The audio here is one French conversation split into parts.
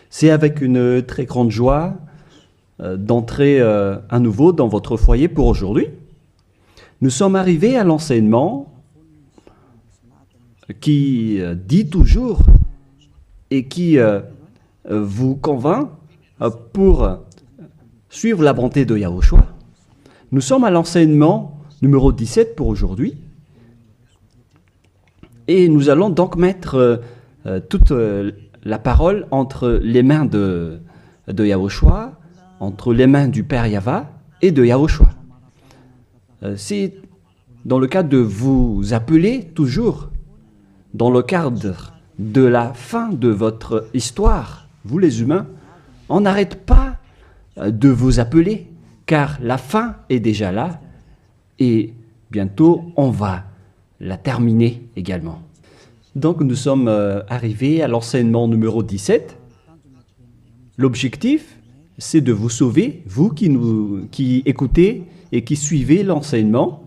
C'est avec une très grande joie d'entrer à nouveau dans votre foyer pour aujourd'hui. Nous sommes arrivés à l'enseignement qui dit toujours et qui vous convainc pour suivre la bonté de Yahushua. Nous sommes à l'enseignement numéro 17 pour aujourd'hui. Et nous allons donc mettre toute la parole entre les mains de Yahushua, entre les mains du Père Yahva et de Yahushua. C'est dans le cadre de vous appeler toujours, dans le cadre de la fin de votre histoire, vous les humains, on n'arrête pas de vous appeler, car la fin est déjà là et bientôt on va la terminer également. Donc nous sommes arrivés à l'enseignement numéro 17. L'objectif, c'est de vous sauver, vous qui écoutez et qui suivez l'enseignement.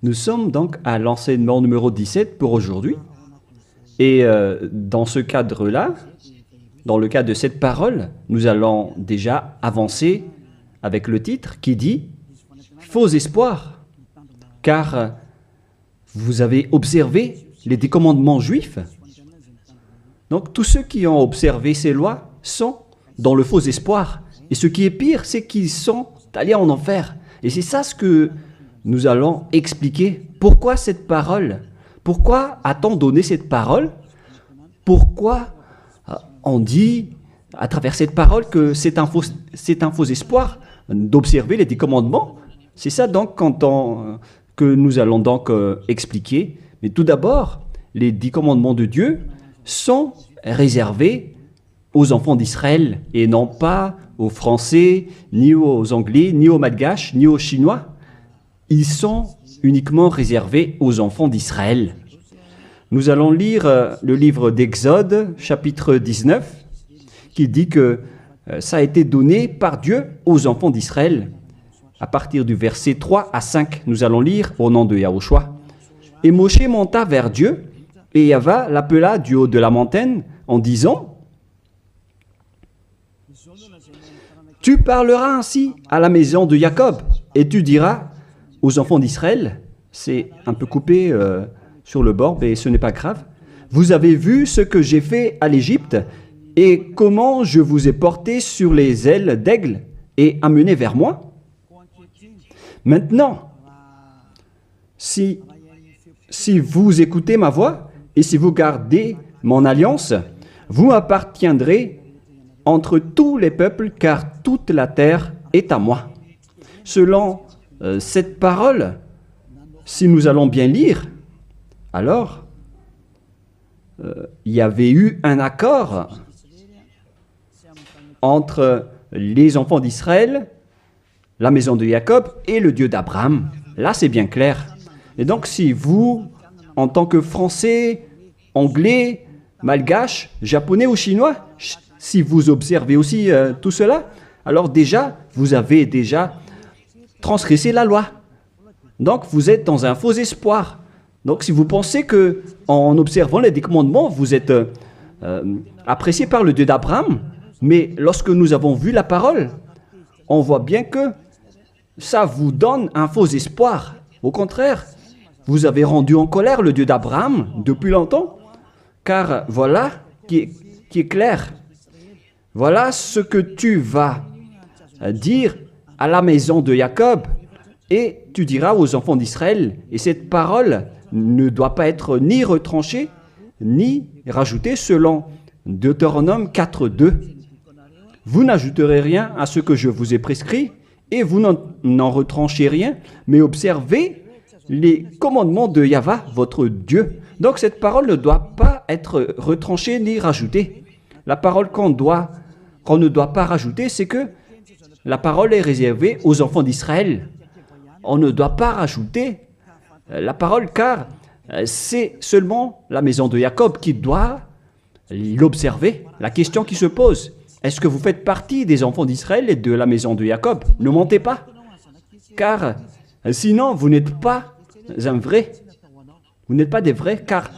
Nous sommes donc à l'enseignement numéro 17 pour aujourd'hui. Et dans ce cadre-là, dans le cadre de cette parole, nous allons déjà avancer avec le titre qui dit « Faux espoirs », car vous avez observé les 10 commandements juifs. Donc tous ceux qui ont observé ces lois sont dans le faux espoir. Et ce qui est pire, c'est qu'ils sont allés en enfer. Et c'est ça ce que nous allons expliquer. Pourquoi cette parole? Pourquoi a-t-on donné cette parole? Pourquoi on dit à travers cette parole que c'est un faux espoir d'observer les 10 commandements? C'est ça donc que nous allons donc expliquer. Mais tout d'abord, les 10 commandements de Dieu sont réservés aux enfants d'Israël et non pas aux Français, ni aux Anglais, ni aux Malgaches, ni aux Chinois. Ils sont uniquement réservés aux enfants d'Israël. Nous allons lire le livre d'Exode, chapitre 19, qui dit que ça a été donné par Dieu aux enfants d'Israël. À partir du verset 3 à 5, nous allons lire au nom de Yahushua. Et Moshe monta vers Dieu, et Yahva l'appela du haut de la montagne en disant « Tu parleras ainsi à la maison de Jacob, et tu diras aux enfants d'Israël, c'est un peu coupé sur le bord, mais ce n'est pas grave. Vous avez vu ce que j'ai fait à l'Égypte, et comment je vous ai porté sur les ailes d'aigle et amené vers moi. Maintenant, si vous écoutez ma voix et si vous gardez mon alliance, vous appartiendrez entre tous les peuples, car toute la terre est à moi. » Selon cette parole, si nous allons bien lire, alors il y avait eu un accord entre les enfants d'Israël, la maison de Jacob et le Dieu d'Abraham. Là, c'est bien clair. Et donc, si vous, en tant que Français, Anglais, Malgache, Japonais ou Chinois, si vous observez aussi tout cela, alors déjà, vous avez déjà transgressé la loi. Donc, vous êtes dans un faux espoir. Donc, si vous pensez que en observant les 10 commandements, vous êtes apprécié par le Dieu d'Abraham, mais lorsque nous avons vu la parole, on voit bien que ça vous donne un faux espoir. Au contraire, vous avez rendu en colère le Dieu d'Abraham depuis longtemps, car voilà qui est clair. Voilà ce que tu vas dire à la maison de Jacob et tu diras aux enfants d'Israël. Et cette parole ne doit pas être ni retranchée, ni rajoutée selon Deutéronome 4.2. Vous n'ajouterez rien à ce que je vous ai prescrit et vous n'en retranchez rien, mais observez les commandements de Yahva, votre Dieu. Donc cette parole ne doit pas être retranchée ni rajoutée. La parole qu'on ne doit pas rajouter, c'est que la parole est réservée aux enfants d'Israël. On ne doit pas rajouter la parole car c'est seulement la maison de Jacob qui doit l'observer. La question qui se pose, est-ce que vous faites partie des enfants d'Israël et de la maison de Jacob? Ne mentez pas, car sinon vous n'êtes pas un vrai. Vous n'êtes pas des vrais, car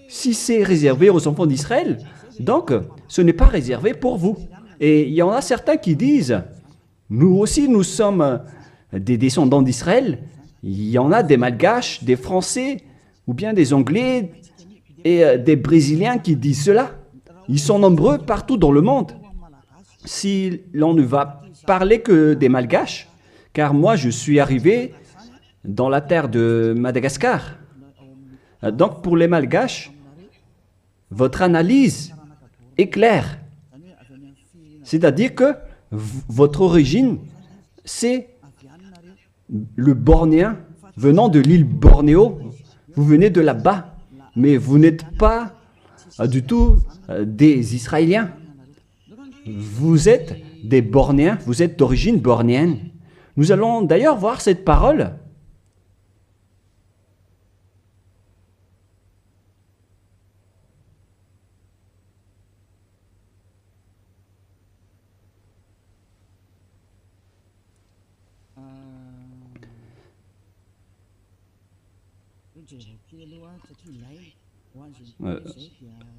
Si c'est réservé aux enfants d'Israël, donc ce n'est pas réservé pour vous. Et il y en a certains qui disent, nous aussi nous sommes des descendants d'Israël. Il y en a des Malgaches, des Français, ou bien des Anglais et des Brésiliens qui disent cela. Ils sont nombreux partout dans le monde. Si l'on ne va parler que des Malgaches, car moi je suis arrivé dans la terre de Madagascar. Donc pour les Malgaches, votre analyse est claire. C'est-à-dire que votre origine, c'est le Bornéen venant de l'île Bornéo. Vous venez de là-bas, mais vous n'êtes pas du tout des Israéliens. Vous êtes des Bornéens, vous êtes d'origine bornéenne. Nous allons d'ailleurs voir cette parole.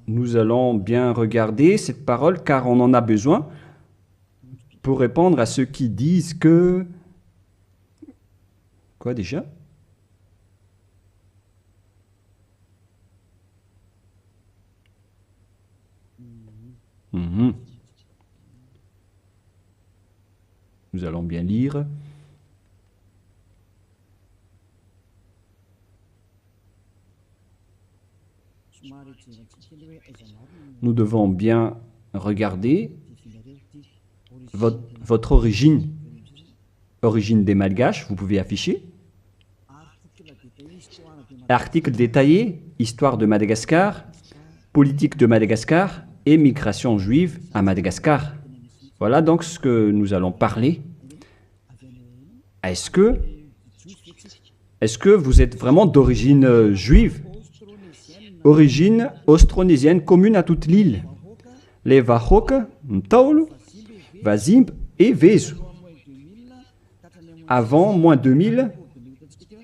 Nous allons bien regarder cette parole car on en a besoin pour répondre à ceux qui disent que... Quoi déjà? Nous allons bien lire. Nous devons bien regarder votre origine des Malgaches, vous pouvez afficher. Article détaillé, histoire de Madagascar, politique de Madagascar et migration juive à Madagascar. Voilà donc ce que nous allons parler. Est-ce que vous êtes vraiment d'origine juive? Origine austronésienne commune à toute l'île. Les Wahok, Ntaulu, Wazimb et Vezu. Avant moins 2000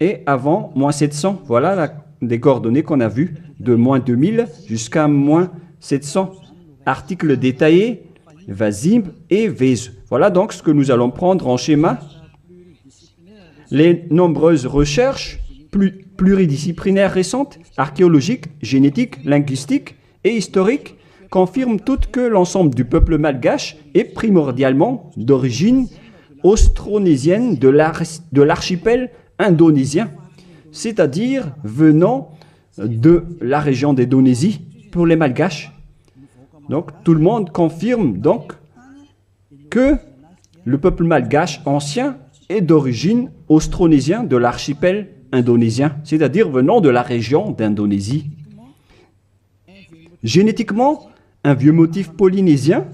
et avant moins 700. Voilà les coordonnées qu'on a vues, de moins 2000 jusqu'à moins 700. Article détaillé, Wazimb et Vezu. Voilà donc ce que nous allons prendre en schéma. Les nombreuses recherches pluridisciplinaires récentes, archéologiques, génétiques, linguistiques et historiques, confirment toutes que l'ensemble du peuple malgache est primordialement d'origine austronésienne de l'archipel indonésien, c'est-à-dire venant de la région d'Indonésie pour les Malgaches. Donc tout le monde confirme donc que le peuple malgache ancien est d'origine austronésienne de l'archipel indonésien, c'est-à-dire venant de la région d'Indonésie. Génétiquement, un vieux motif polynésien.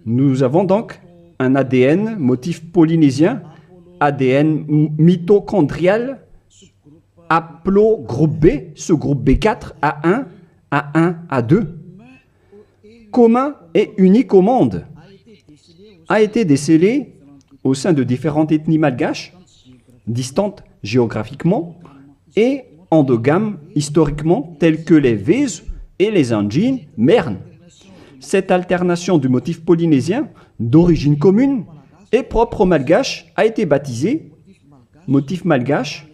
Nous avons donc un ADN motif polynésien, ADN mitochondrial, haplogroupe B, sous-groupe B4, A1, A1, A2, commun et unique au monde, a été décelé au sein de différentes ethnies malgaches, distantes géographiquement et endogames historiquement, telles que les Vezu et les Anjin Mern. Cette alternation du motif polynésien d'origine commune et propre aux Malgaches a été baptisée motif malgache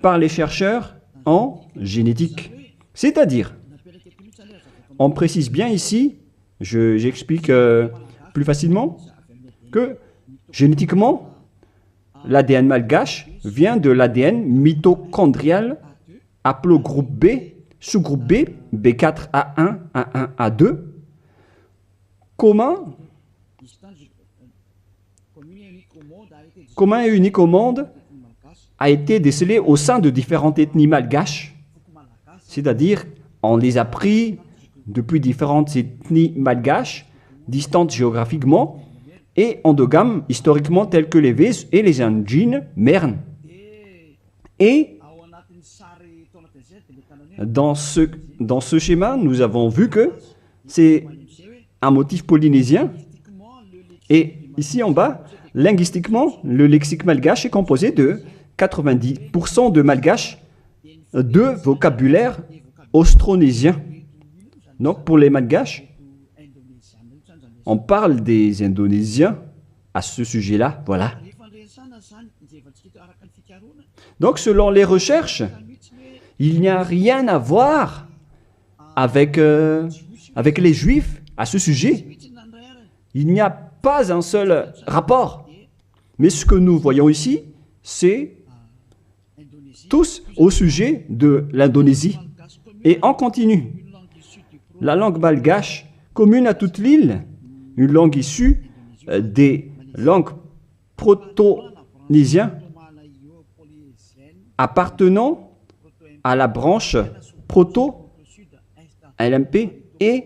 par les chercheurs en génétique. C'est-à-dire, on précise bien ici, j'explique plus facilement, que génétiquement, l'ADN malgache vient de l'ADN mitochondrial haplogroupe B, sous-groupe B, B4, A1, A1, A2, commun et unique au monde, a été décelé au sein de différentes ethnies malgaches, c'est-à-dire on les a pris depuis différentes ethnies malgaches, distantes géographiquement, et endogames historiquement tels que les Vezu et les Anjin Mern. Et dans ce schéma, nous avons vu que c'est un motif polynésien. Et ici en bas, linguistiquement, le lexique malgache est composé de 90% de malgache de vocabulaire austronésien. Donc pour les Malgaches, on parle des Indonésiens à ce sujet-là, voilà. Donc selon les recherches, il n'y a rien à voir avec les Juifs à ce sujet. Il n'y a pas un seul rapport. Mais ce que nous voyons ici, c'est tous au sujet de l'Indonésie. Et on continue. La langue malgache, commune à toute l'île, une langue issue des langues proto-nésiennes appartenant à la branche proto-LMP et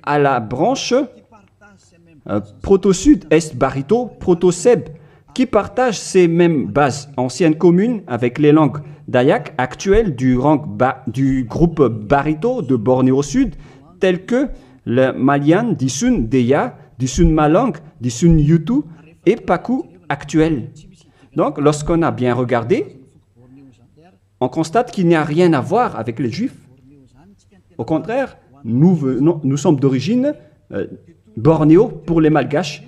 à la branche proto-sud, est-barito, proto-seb, qui partagent ces mêmes bases anciennes communes avec les langues dayak actuelles du groupe barito de Bornéo Sud, telles que le Malian, Disun Deya, Disun Malang, Disun Yutu et Paku actuel. Donc, lorsqu'on a bien regardé, on constate qu'il n'y a rien à voir avec les Juifs. Au contraire, nous sommes d'origine bornéo pour les Malgaches.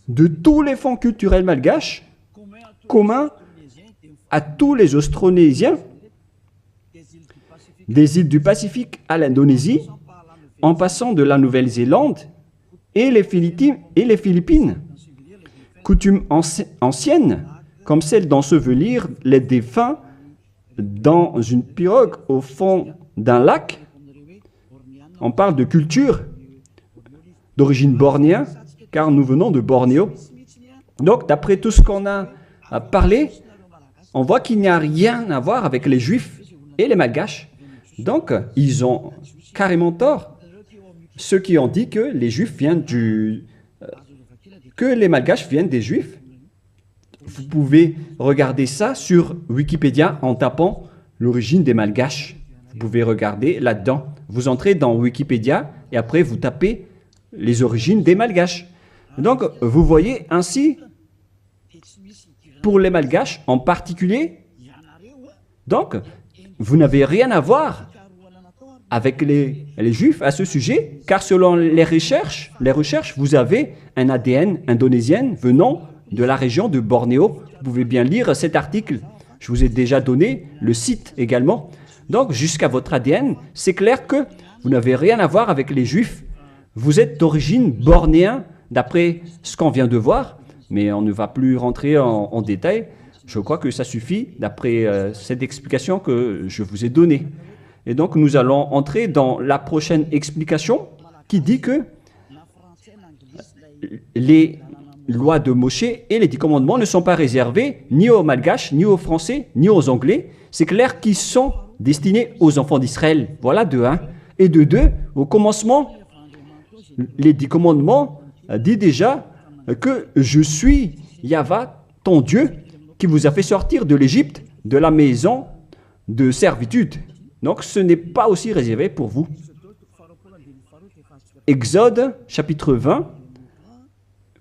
De tous les fonds culturels malgaches, communs à tous les Austronésiens, des îles du Pacifique à l'Indonésie, en passant de la Nouvelle-Zélande et les Philippines. Coutumes anciennes, comme celle d'ensevelir les défunts dans une pirogue au fond d'un lac. On parle de culture d'origine bornéenne, car nous venons de Bornéo. Donc, d'après tout ce qu'on a parlé, on voit qu'il n'y a rien à voir avec les Juifs et les Malgaches. Donc, ils ont carrément tort. Ceux qui ont dit que les Juifs viennent que les Malgaches viennent des Juifs. Vous pouvez regarder ça sur Wikipédia en tapant l'origine des Malgaches. Vous pouvez regarder là-dedans. Vous entrez dans Wikipédia et après vous tapez les origines des Malgaches. Donc, vous voyez ainsi, pour les Malgaches en particulier, donc, vous n'avez rien à voir avec les Juifs à ce sujet, car selon les recherches, vous avez un ADN indonésien venant de la région de Bornéo. Vous pouvez bien lire cet article. Je vous ai déjà donné le site également. Donc, jusqu'à votre ADN, c'est clair que vous n'avez rien à voir avec les Juifs. Vous êtes d'origine bornéenne, d'après ce qu'on vient de voir, mais on ne va plus rentrer en détail. Je crois que ça suffit d'après cette explication que je vous ai donnée. Et donc, nous allons entrer dans la prochaine explication qui dit que les lois de Moshe et les 10 commandements ne sont pas réservés ni aux Malgaches, ni aux Français, ni aux Anglais. C'est clair qu'ils sont destinés aux enfants d'Israël. Voilà de 1. Et de 2, au commencement, les 10 commandements dit déjà que je suis Yahva, ton Dieu, qui vous a fait sortir de l'Égypte, de la maison de servitude. Donc ce n'est pas aussi réservé pour vous. Exode, chapitre 20,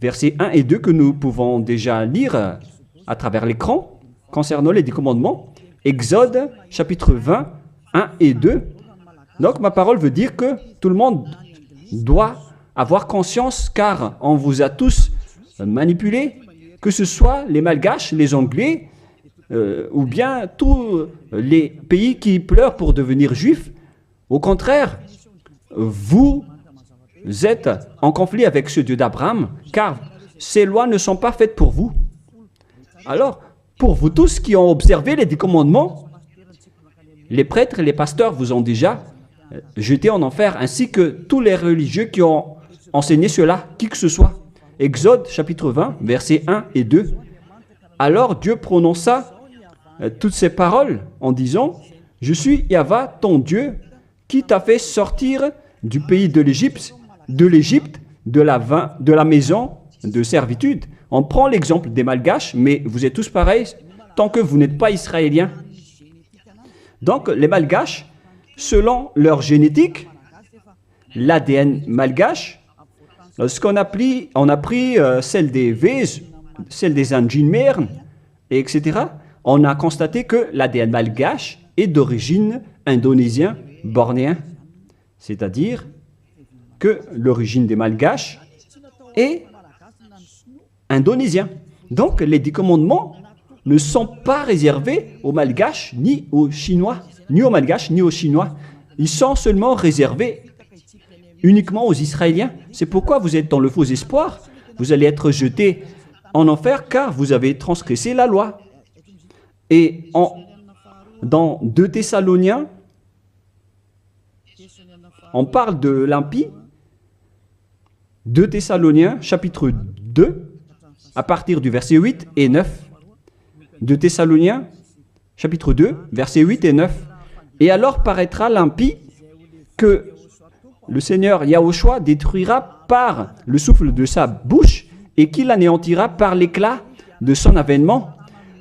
versets 1 et 2, que nous pouvons déjà lire à travers l'écran, concernant les 10 commandements. Exode, chapitre 20, 1 et 2. Donc ma parole veut dire que tout le monde doit avoir conscience, car on vous a tous manipulés, que ce soit les Malgaches, les Anglais, ou bien tous les pays qui pleurent pour devenir juifs. Au contraire, vous êtes en conflit avec ce Dieu d'Abraham, car ces lois ne sont pas faites pour vous. Alors, pour vous tous qui ont observé les 10 commandements, les prêtres et les pasteurs vous ont déjà jeté en enfer, ainsi que tous les religieux qui ont enseigné cela, qui que ce soit. Exode chapitre 20, versets 1 et 2. Alors Dieu prononça toutes ces paroles en disant « Je suis Yahva, ton Dieu, qui t'a fait sortir du pays de l'Égypte, de la maison de servitude. » On prend l'exemple des Malgaches, mais vous êtes tous pareils tant que vous n'êtes pas Israéliens. Donc les Malgaches, selon leur génétique, l'ADN malgache, lorsqu'on a pris celle des Vèze, celle des Anjinmer, etc., on a constaté que l'ADN malgache est d'origine indonésien bornéen, c'est-à-dire que l'origine des Malgaches est indonésien. Donc les 10 commandements ne sont pas réservés aux Malgaches ni aux Chinois, ni aux Malgaches ni aux Chinois. Ils sont seulement réservés uniquement aux Israéliens. C'est pourquoi vous êtes dans le faux espoir. Vous allez être jetés en enfer car vous avez transgressé la loi. Et dans 2 Thessaloniens, on parle de l'impie. 2 Thessaloniens, chapitre 2, à partir du verset 8 et 9. 2 Thessaloniens, chapitre 2, versets 8 et 9. Et alors paraîtra l'impie que le Seigneur Yahushua détruira par le souffle de sa bouche et qu'il anéantira par l'éclat de son avènement.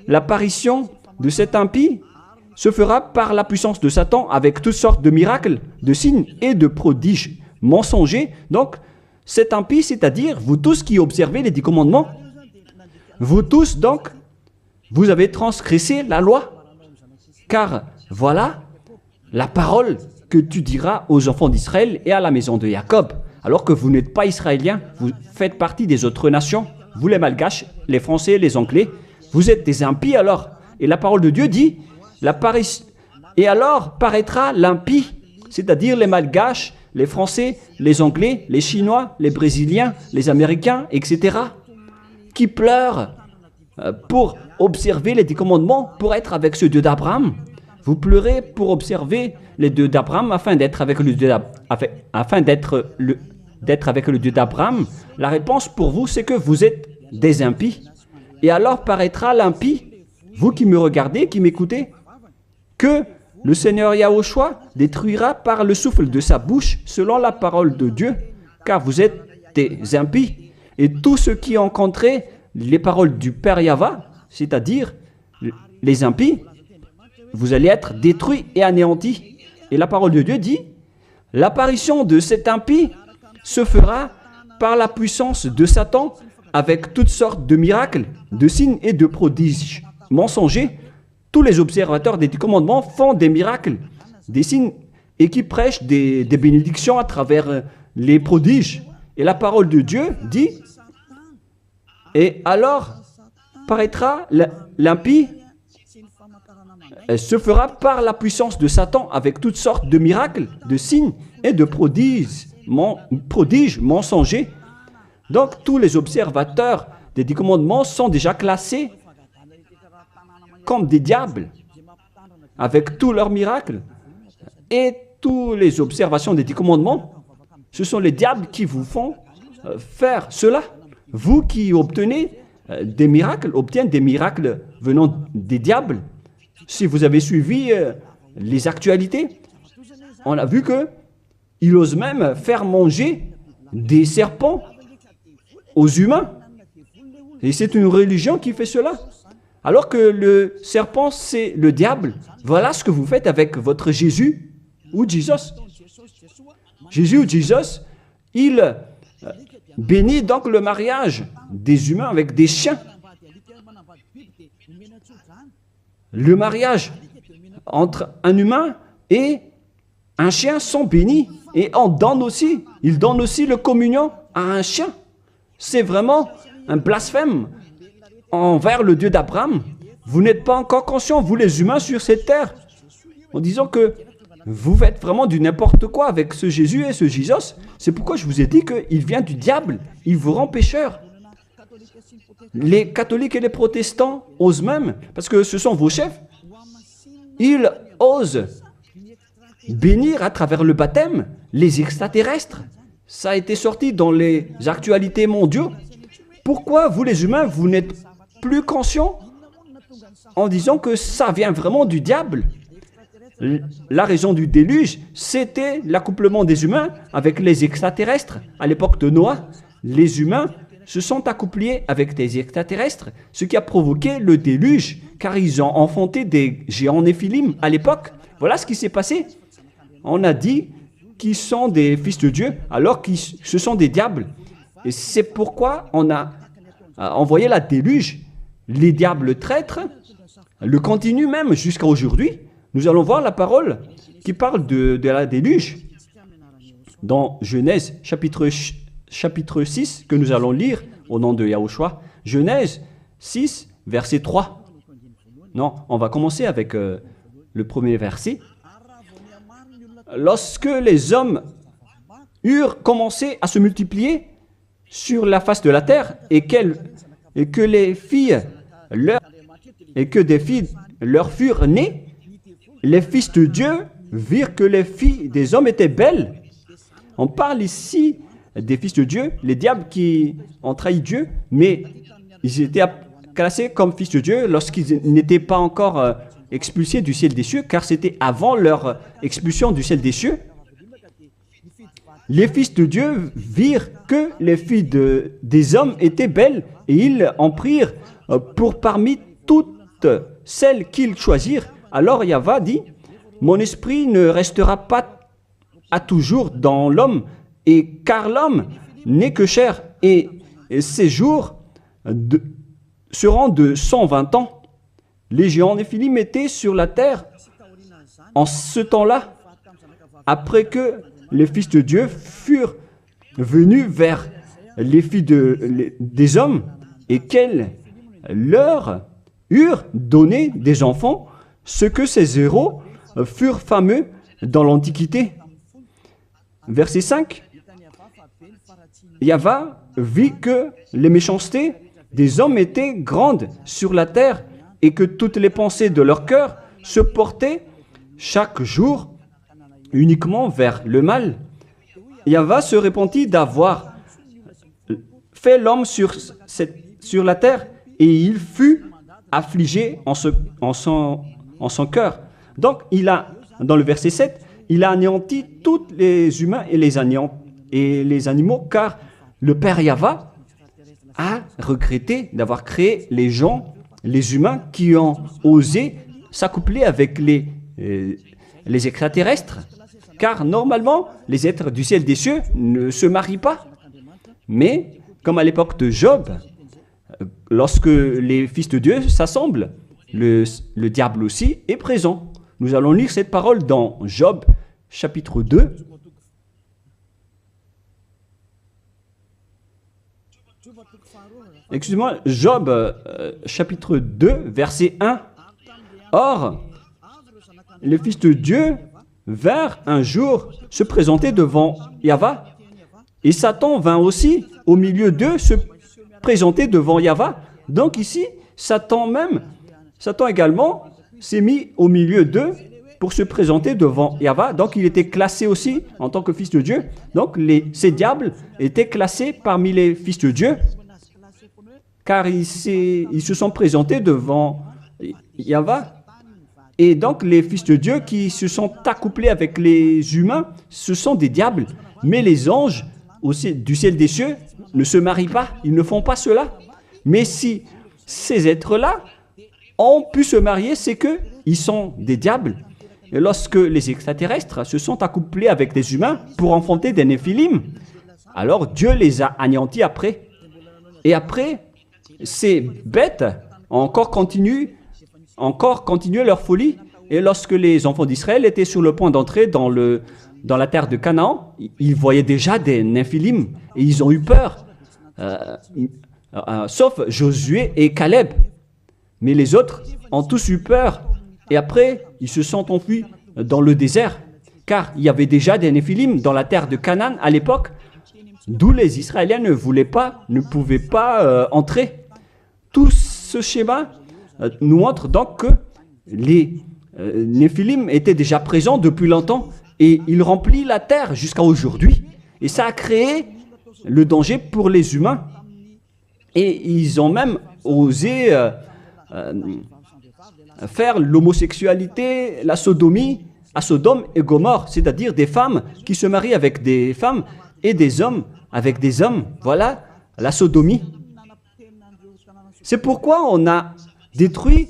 L'apparition de cet impie se fera par la puissance de Satan avec toutes sortes de miracles, de signes et de prodiges mensongers. Donc, cet impie, c'est-à-dire vous tous qui observez les 10 commandements, vous tous donc, vous avez transgressé la loi. Car voilà la parole que tu diras aux enfants d'Israël et à la maison de Jacob. Alors que vous n'êtes pas israéliens, vous faites partie des autres nations. Vous les Malgaches, les Français, les Anglais, vous êtes des impies alors. Et la parole de Dieu dit, et alors paraîtra l'impie, c'est-à-dire les Malgaches, les Français, les Anglais, les Chinois, les Brésiliens, les Américains, etc., qui pleurent pour observer les 10 commandements, pour être avec ce Dieu d'Abraham. Vous pleurez pour observer les Dieux d'Abraham afin d'être avec le Dieu avec le Dieu d'Abraham. La réponse pour vous, c'est que vous êtes des impies. Et alors paraîtra l'impie, vous qui me regardez, qui m'écoutez, que le Seigneur Yahushua détruira par le souffle de sa bouche selon la parole de Dieu, car vous êtes des impies. Et tous ceux qui ont rencontré les paroles du Père Yahva, c'est-à-dire les impies, vous allez être détruits et anéantis. Et la parole de Dieu dit, l'apparition de cet impie se fera par la puissance de Satan avec toutes sortes de miracles, de signes et de prodiges mensongers. Tous les observateurs des 10 commandements font des miracles, des signes et qui prêchent des bénédictions à travers les prodiges. Et la parole de Dieu dit, et alors paraîtra l'impie, se fera par la puissance de Satan avec toutes sortes de miracles, de signes et de prodiges mensongers. Donc tous les observateurs des 10 commandements sont déjà classés comme des diables, avec tous leurs miracles. Et toutes les observations des 10 commandements, ce sont les diables qui vous font faire cela. Vous qui obtenez des miracles, venant des diables. Si vous avez suivi les actualités, on a vu qu'il ose même faire manger des serpents aux humains. Et c'est une religion qui fait cela. Alors que le serpent, c'est le diable. Voilà ce que vous faites avec votre Jésus ou Jesus. Jésus ou Jesus, il bénit donc le mariage des humains avec des chiens. Le mariage entre un humain et un chien sont bénis. Et il donne aussi le communion à un chien. C'est vraiment un blasphème envers le Dieu d'Abraham. Vous n'êtes pas encore conscients, vous les humains sur cette terre, en disant que vous faites vraiment du n'importe quoi avec ce Jésus et ce Jesus. C'est pourquoi je vous ai dit qu'il vient du diable. Il vous rend pécheur. Les catholiques et les protestants osent même, parce que ce sont vos chefs, ils osent bénir à travers le baptême les extraterrestres. Ça a été sorti dans les actualités mondiaux. Pourquoi vous les humains, vous n'êtes plus conscients en disant que ça vient vraiment du diable? La raison du déluge, c'était l'accouplement des humains avec les extraterrestres. À l'époque de Noah, les humains se sont accouplés avec des extraterrestres, ce qui a provoqué le déluge, car ils ont enfanté des géants néphilim à l'époque. Voilà ce qui s'est passé. On a dit qu'ils sont des fils de Dieu, alors que ce sont des diables. Et c'est pourquoi on a envoyé la déluge. Les diables traîtres le continuent même jusqu'à aujourd'hui. nous allons voir la parole qui parle de la déluge dans Genèse chapitre 6 que nous allons lire au nom de Yahushua. Genèse 6, verset 3. Non, on va commencer avec le premier verset. Lorsque les hommes eurent commencé à se multiplier sur la face de la terre et que des filles leur furent nées, les fils de Dieu virent que les filles des hommes étaient belles. On parle ici des fils de Dieu, les diables qui ont trahi Dieu, mais ils étaient classés comme fils de Dieu lorsqu'ils n'étaient pas encore expulsés du ciel des cieux, car c'était avant leur expulsion du ciel des cieux. Les fils de Dieu virent que les filles des hommes étaient belles, et ils en prirent pour parmi toutes celles qu'ils choisirent. Alors Yahva dit, « Mon esprit ne restera pas à toujours dans l'homme, et car l'homme n'est que chair, et ses jours seront de 120 ans. » Les géants Néphilim étaient sur la terre en ce temps-là, après que les fils de Dieu furent venus vers les filles des hommes et qu'elles leur eurent donné des enfants, ce que ces héros furent fameux dans l'Antiquité. Verset 5. Yahva vit que les méchancetés des hommes étaient grandes sur la terre et que toutes les pensées de leur cœur se portaient chaque jour uniquement vers le mal. Yahva se repentit d'avoir fait l'homme sur la terre et il fut affligé en son cœur. Donc, dans le verset 7, il a anéanti tous les humains et les animaux, car le Père Yahva a regretté d'avoir créé les gens, les humains qui ont osé s'accoupler avec les extraterrestres. Car normalement, les êtres du ciel des cieux ne se marient pas. Mais, comme à l'époque de Job, lorsque les fils de Dieu s'assemblent, le diable aussi est présent. Nous allons lire cette parole dans Job, chapitre 2. Excusez-moi, Job, chapitre 2, verset 1. Or, les fils de Dieu vinrent un jour se présenter devant Yahva, et Satan vint aussi au milieu d'eux se présenter devant Yahva. Donc ici, Satan également s'est mis au milieu d'eux pour se présenter devant Yahva. Donc il était classé aussi en tant que fils de Dieu. Donc ces diables étaient classés parmi les fils de Dieu, car ils se sont présentés devant Yahva. Et donc, les fils de Dieu qui se sont accouplés avec les humains, ce sont des diables. Mais les anges du ciel des cieux ne se marient pas, ils ne font pas cela. Mais si ces êtres-là ont pu se marier, c'est qu'ils sont des diables. Et lorsque les extraterrestres se sont accouplés avec des humains pour enfanter des néphilim, alors Dieu les a anéantis après. Et après, ces bêtes ont encore continué leur folie. Et lorsque les enfants d'Israël étaient sur le point d'entrer dans la terre de Canaan, ils voyaient déjà des néphilim et ils ont eu peur, sauf Josué et Caleb. Mais les autres ont tous eu peur et après ils se sont enfuis dans le désert, car il y avait déjà des néphilim dans la terre de Canaan à l'époque, d'où les Israéliens ne pouvaient pas entrer. Tout ce schéma nous montre donc que les néphilim étaient déjà présents depuis longtemps et ils remplissent la terre jusqu'à aujourd'hui. Et ça a créé le danger pour les humains. Et ils ont même osé faire l'homosexualité, la sodomie à Sodome et Gomorrhe, c'est-à-dire des femmes qui se marient avec des femmes et des hommes avec des hommes. Voilà la sodomie. C'est pourquoi on a détruit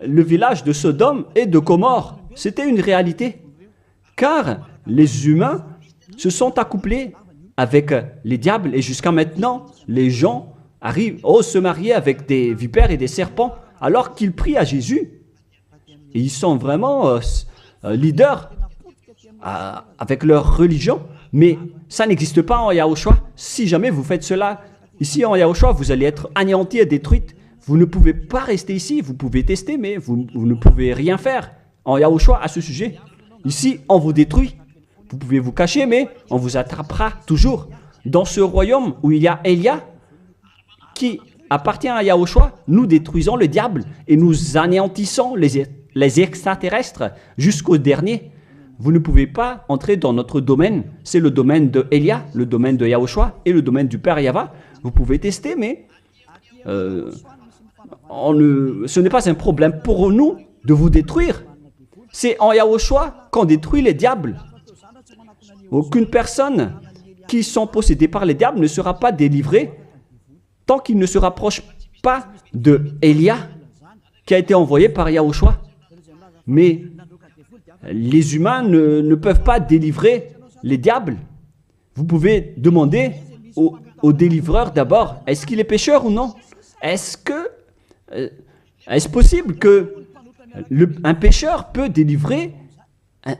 le village de Sodome et de Gomorrhe. C'était une réalité. Car les humains se sont accouplés avec les diables et jusqu'à maintenant, les gens osent se marier avec des vipères et des serpents alors qu'ils prient à Jésus. Et ils sont vraiment leaders avec leur religion. Mais ça n'existe pas en Yahushua. Si jamais vous faites cela ici en Yahushua, vous allez être anéantis et détruits. Vous ne pouvez pas rester ici. Vous pouvez tester, mais vous ne pouvez rien faire en Yahushua à ce sujet. Ici, on vous détruit. Vous pouvez vous cacher, mais on vous attrapera toujours. Dans ce royaume où il y a Elia, qui appartient à Yahushua, nous détruisons le diable et nous anéantissons les extraterrestres jusqu'au dernier. Vous ne pouvez pas entrer dans notre domaine. C'est le domaine de Elia, le domaine de Yahushua et le domaine du Père Yahva. Vous pouvez tester, mais ce n'est pas un problème pour nous de vous détruire. C'est en Yahushua qu'on détruit les diables. Aucune personne qui sont possédées par les diables ne sera pas délivrée tant qu'il ne se rapproche pas de Elia qui a été envoyé par Yahushua. Mais les humains ne peuvent pas délivrer les diables. Vous pouvez demander au délivreur d'abord, est-ce qu'il est pécheur ou non? Est-ce possible que un pécheur peut délivrer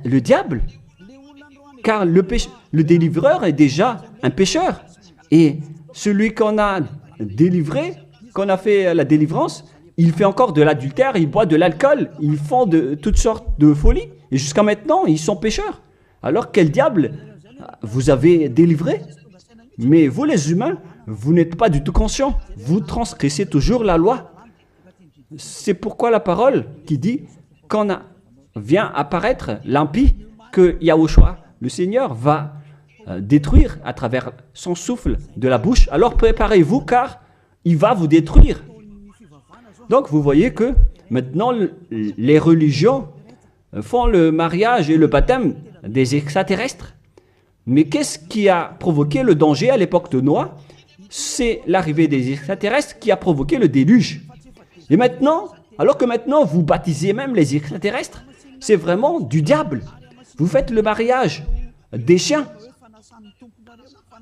le diable? Car le délivreur est déjà un pécheur. Et celui qu'on a délivré, qu'on a fait la délivrance, il fait encore de l'adultère, il boit de l'alcool, ils font de toutes sortes de folies. Et jusqu'à maintenant, ils sont pécheurs. Alors quel diable vous avez délivré? Mais vous les humains, vous n'êtes pas du tout conscients. Vous transgressez toujours la loi. C'est pourquoi la parole qui dit quand vient apparaître l'impie, que Yahushua, le Seigneur, va détruire à travers son souffle de la bouche. Alors préparez-vous car il va vous détruire. Donc vous voyez que maintenant les religions font le mariage et le baptême des extraterrestres. Mais qu'est-ce qui a provoqué le danger à l'époque de Noah? C'est l'arrivée des extraterrestres qui a provoqué le déluge. Et maintenant, alors que maintenant vous baptisez même les extraterrestres, c'est vraiment du diable. Vous faites le mariage des chiens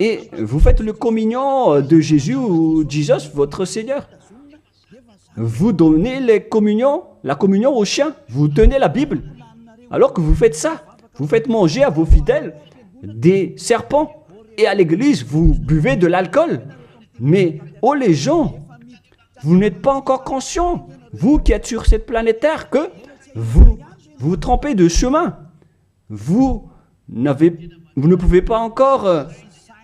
et vous faites le communion de Jésus ou Jesus, votre Seigneur. Vous donnez la communion aux chiens, vous tenez la Bible. Alors que vous faites ça, vous faites manger à vos fidèles des serpents et à l'église, vous buvez de l'alcool. Mais, oh les gens, vous n'êtes pas encore conscients, vous qui êtes sur cette planète Terre, que vous vous trompez de chemin. Vous ne pouvez pas encore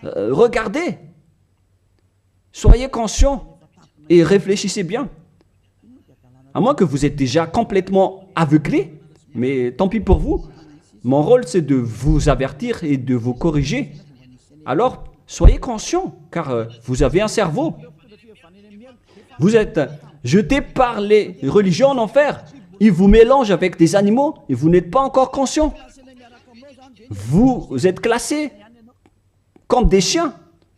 regarder. Soyez conscients et réfléchissez bien. À moins que vous êtes déjà complètement aveuglé, mais tant pis pour vous. Mon rôle, c'est de vous avertir et de vous corriger. Alors, soyez conscients, car vous avez un cerveau. Vous êtes jetés par les religions en enfer. Ils vous mélangent avec des animaux et vous n'êtes pas encore conscients. Vous êtes classés comme des chiens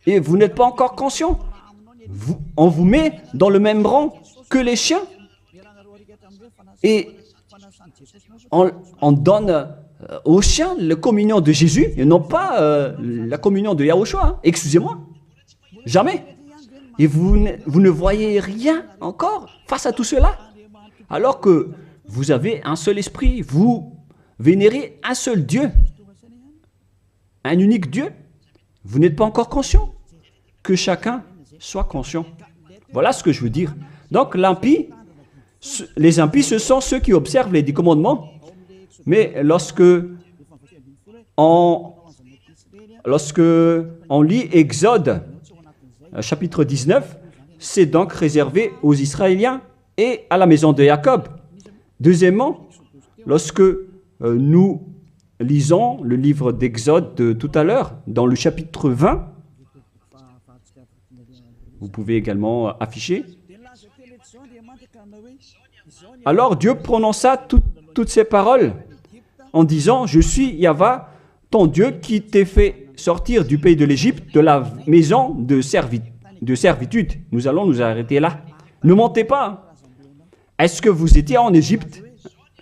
et vous n'êtes pas encore conscients. On vous met dans le même rang que les chiens. Et on donne aux chiens la communion de Jésus et non pas la communion de Yahushua. Hein. Excusez-moi. Jamais. Et vous ne voyez rien encore face à tout cela. Alors que vous avez un seul esprit, vous vénérez un seul Dieu. Un unique Dieu. Vous n'êtes pas encore conscient. Que chacun soit conscient. Voilà ce que je veux dire. Donc les impies, ce sont ceux qui observent les 10 commandements. Mais lorsque on lit Exode, chapitre 19, c'est donc réservé aux Israéliens et à la maison de Jacob. Deuxièmement, lorsque nous lisons le livre d'Exode de tout à l'heure, dans le chapitre 20, vous pouvez également afficher. Alors Dieu prononça toutes ces paroles en disant « Je suis Yahva, ton Dieu qui t'ai fait sortir du pays de l'Égypte, de la maison de servitude. » Nous allons nous arrêter là. Ne mentez pas. Est-ce que vous étiez en Égypte,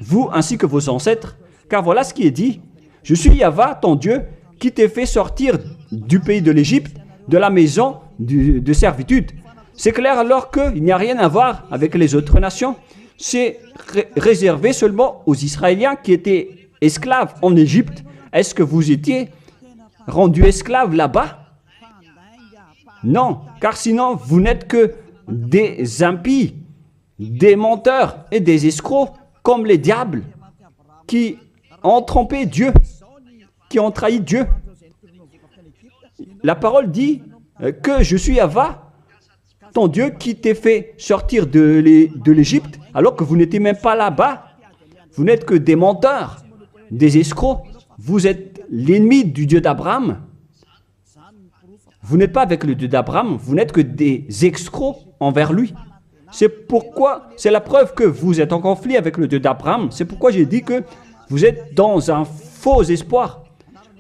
vous ainsi que vos ancêtres? Car voilà ce qui est dit. « Je suis Yahva, ton Dieu, qui t'ai fait sortir du pays de l'Égypte, de la maison de servitude. » C'est clair alors qu'il n'y a rien à voir avec les autres nations. c'est réservé seulement aux Israéliens qui étaient esclaves en Égypte. Est-ce que vous étiez rendus esclaves là-bas? Non, car sinon vous n'êtes que des impies, des menteurs et des escrocs comme les diables qui ont trompé Dieu, qui ont trahi Dieu. La parole dit que je suis Yahva, ton Dieu qui t'ai fait sortir de l'Égypte alors que vous n'étiez même pas là-bas. Vous n'êtes que des menteurs, des escrocs. Vous êtes l'ennemi du Dieu d'Abraham. Vous n'êtes pas avec le Dieu d'Abraham, vous n'êtes que des escrocs envers lui. C'est pourquoi, c'est la preuve que vous êtes en conflit avec le Dieu d'Abraham. C'est pourquoi j'ai dit que vous êtes dans un faux espoir.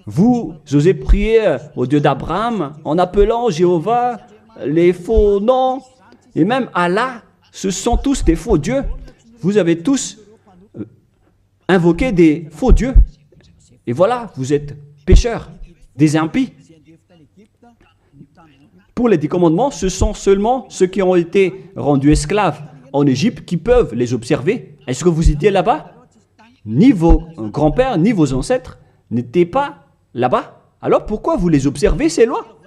Vous osez prier au Dieu d'Abraham en appelant Jéhovah les faux noms. Et même Allah, ce sont tous des faux dieux. Vous avez tous invoqué des faux dieux. Et voilà, vous êtes pécheurs, des impies. Pour les 10 commandements, ce sont seulement ceux qui ont été rendus esclaves en Égypte qui peuvent les observer. Est-ce que vous étiez là-bas? Ni vos grands-pères, ni vos ancêtres n'étaient pas là-bas. Alors pourquoi vous les observez, ces lois?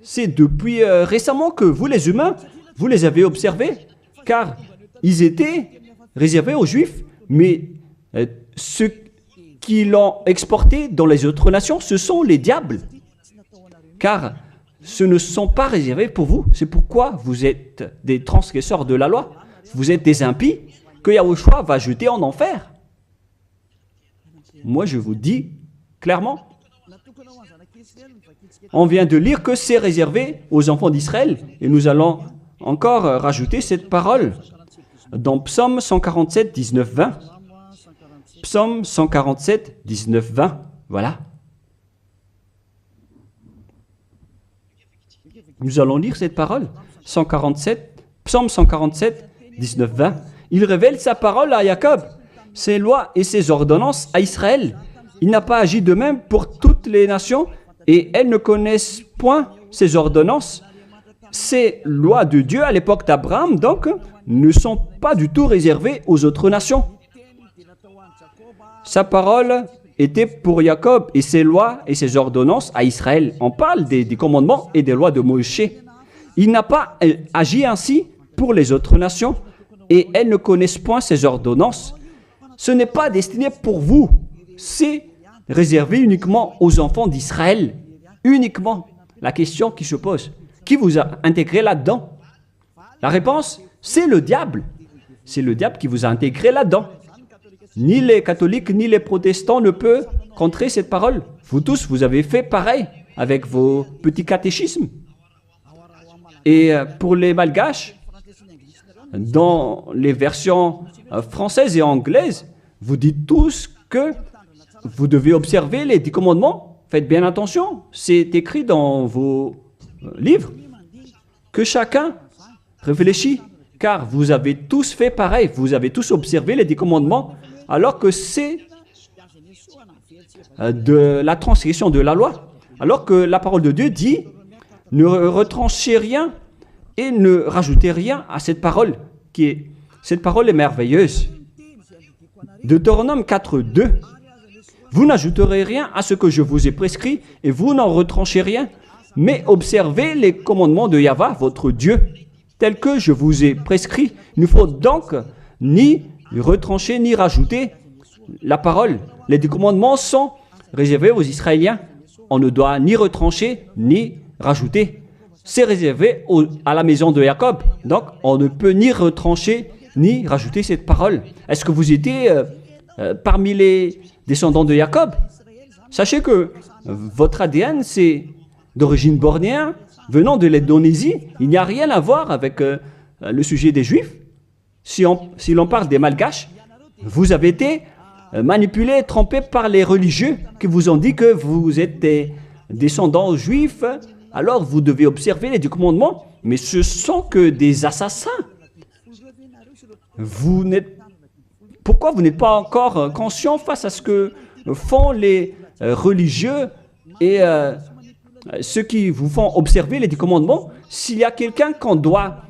C'est depuis récemment que vous, les humains, vous les avez observés, car ils étaient réservés aux Juifs, mais ceux qui l'ont exporté dans les autres nations, ce sont les diables. Car ce ne sont pas réservés pour vous. C'est pourquoi vous êtes des transgresseurs de la loi. Vous êtes des impies que Yahushua va jeter en enfer. Moi, je vous dis clairement, on vient de lire que c'est réservé aux enfants d'Israël. Et nous allons encore rajouter cette parole dans Psaume 147, 19, 20. Psaume 147, 19, 20. Voilà. Nous allons lire cette parole. Psaume 147, 19, 20. Il révèle sa parole à Jacob, ses lois et ses ordonnances à Israël. Il n'a pas agi de même pour toutes les nations et elles ne connaissent point ses ordonnances. Ces lois de Dieu à l'époque d'Abraham, donc, ne sont pas du tout réservées aux autres nations. Sa parole était pour Jacob et ses lois et ses ordonnances à Israël. On parle des commandements et des lois de Moïse. Il n'a pas agi ainsi pour les autres nations et elles ne connaissent point ses ordonnances. Ce n'est pas destiné pour vous, c'est réservé uniquement aux enfants d'Israël. Uniquement. La question qui se pose, qui vous a intégré là-dedans? La réponse, c'est le diable. C'est le diable qui vous a intégré là-dedans. Ni les catholiques, ni les protestants ne peuvent contrer cette parole. Vous tous, vous avez fait pareil avec vos petits catéchismes. Et pour les malgaches, dans les versions françaises et anglaises, vous dites tous que vous devez observer les 10 commandements. Faites bien attention, c'est écrit dans vos livres. Que chacun réfléchit, car vous avez tous fait pareil. Vous avez tous observé les 10 commandements, alors que c'est de la transgression de la loi. Alors que la parole de Dieu dit, ne retranchez rien et ne rajoutez rien à cette parole. Cette parole est merveilleuse. Deutéronome 4, 2. Vous n'ajouterez rien à ce que je vous ai prescrit et vous n'en retranchez rien, mais observez les commandements de Yahva, votre Dieu, tels que je vous ai prescrits. Il ne faut donc ni retrancher ni rajouter la parole. Les 10 commandements sont réservés aux Israéliens. On ne doit ni retrancher ni rajouter. C'est réservé à la maison de Jacob. Donc, on ne peut ni retrancher ni rajouter cette parole. Est-ce que vous étiez parmi les descendants de Jacob? Sachez que votre ADN, c'est d'origine bornéenne, venant de l'Indonésie. Il n'y a rien à voir avec le sujet des Juifs. Si l'on parle des Malgaches, vous avez été manipulés, trompés par les religieux qui vous ont dit que vous êtes des descendants juifs, alors vous devez observer les 10 commandements, mais ce sont que des assassins. Pourquoi vous n'êtes pas encore conscient face à ce que font les religieux et ceux qui vous font observer les 10 commandements? S'il y a quelqu'un qu'on doit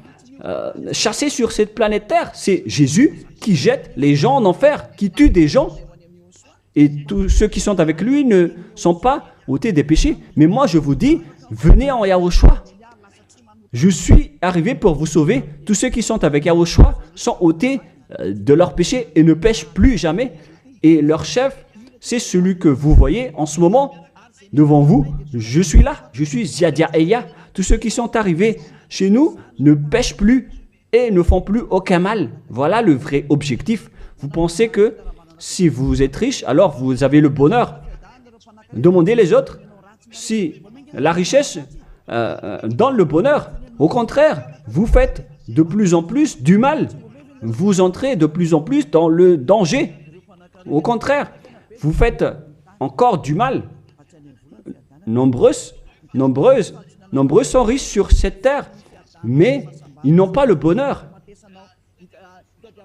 chassé sur cette planète Terre. C'est Jésus qui jette les gens en enfer, qui tue des gens. Et tous ceux qui sont avec lui ne sont pas ôtés des péchés. Mais moi, je vous dis, venez en Yahushua. Je suis arrivé pour vous sauver. Tous ceux qui sont avec Yahushua sont ôtés de leurs péchés et ne pêchent plus jamais. Et leur chef, c'est celui que vous voyez en ce moment devant vous. Je suis là, je suis Ziadia Eya. Tous ceux qui sont arrivés chez nous ne pêchent plus et ne font plus aucun mal. Voilà le vrai objectif. Vous pensez que si vous êtes riche, alors vous avez le bonheur. Demandez les autres si la richesse donne le bonheur. Au contraire, vous faites de plus en plus du mal. Vous entrez de plus en plus dans le danger. Au contraire, vous faites encore du mal. Nombreux sont riches sur cette terre, mais ils n'ont pas le bonheur.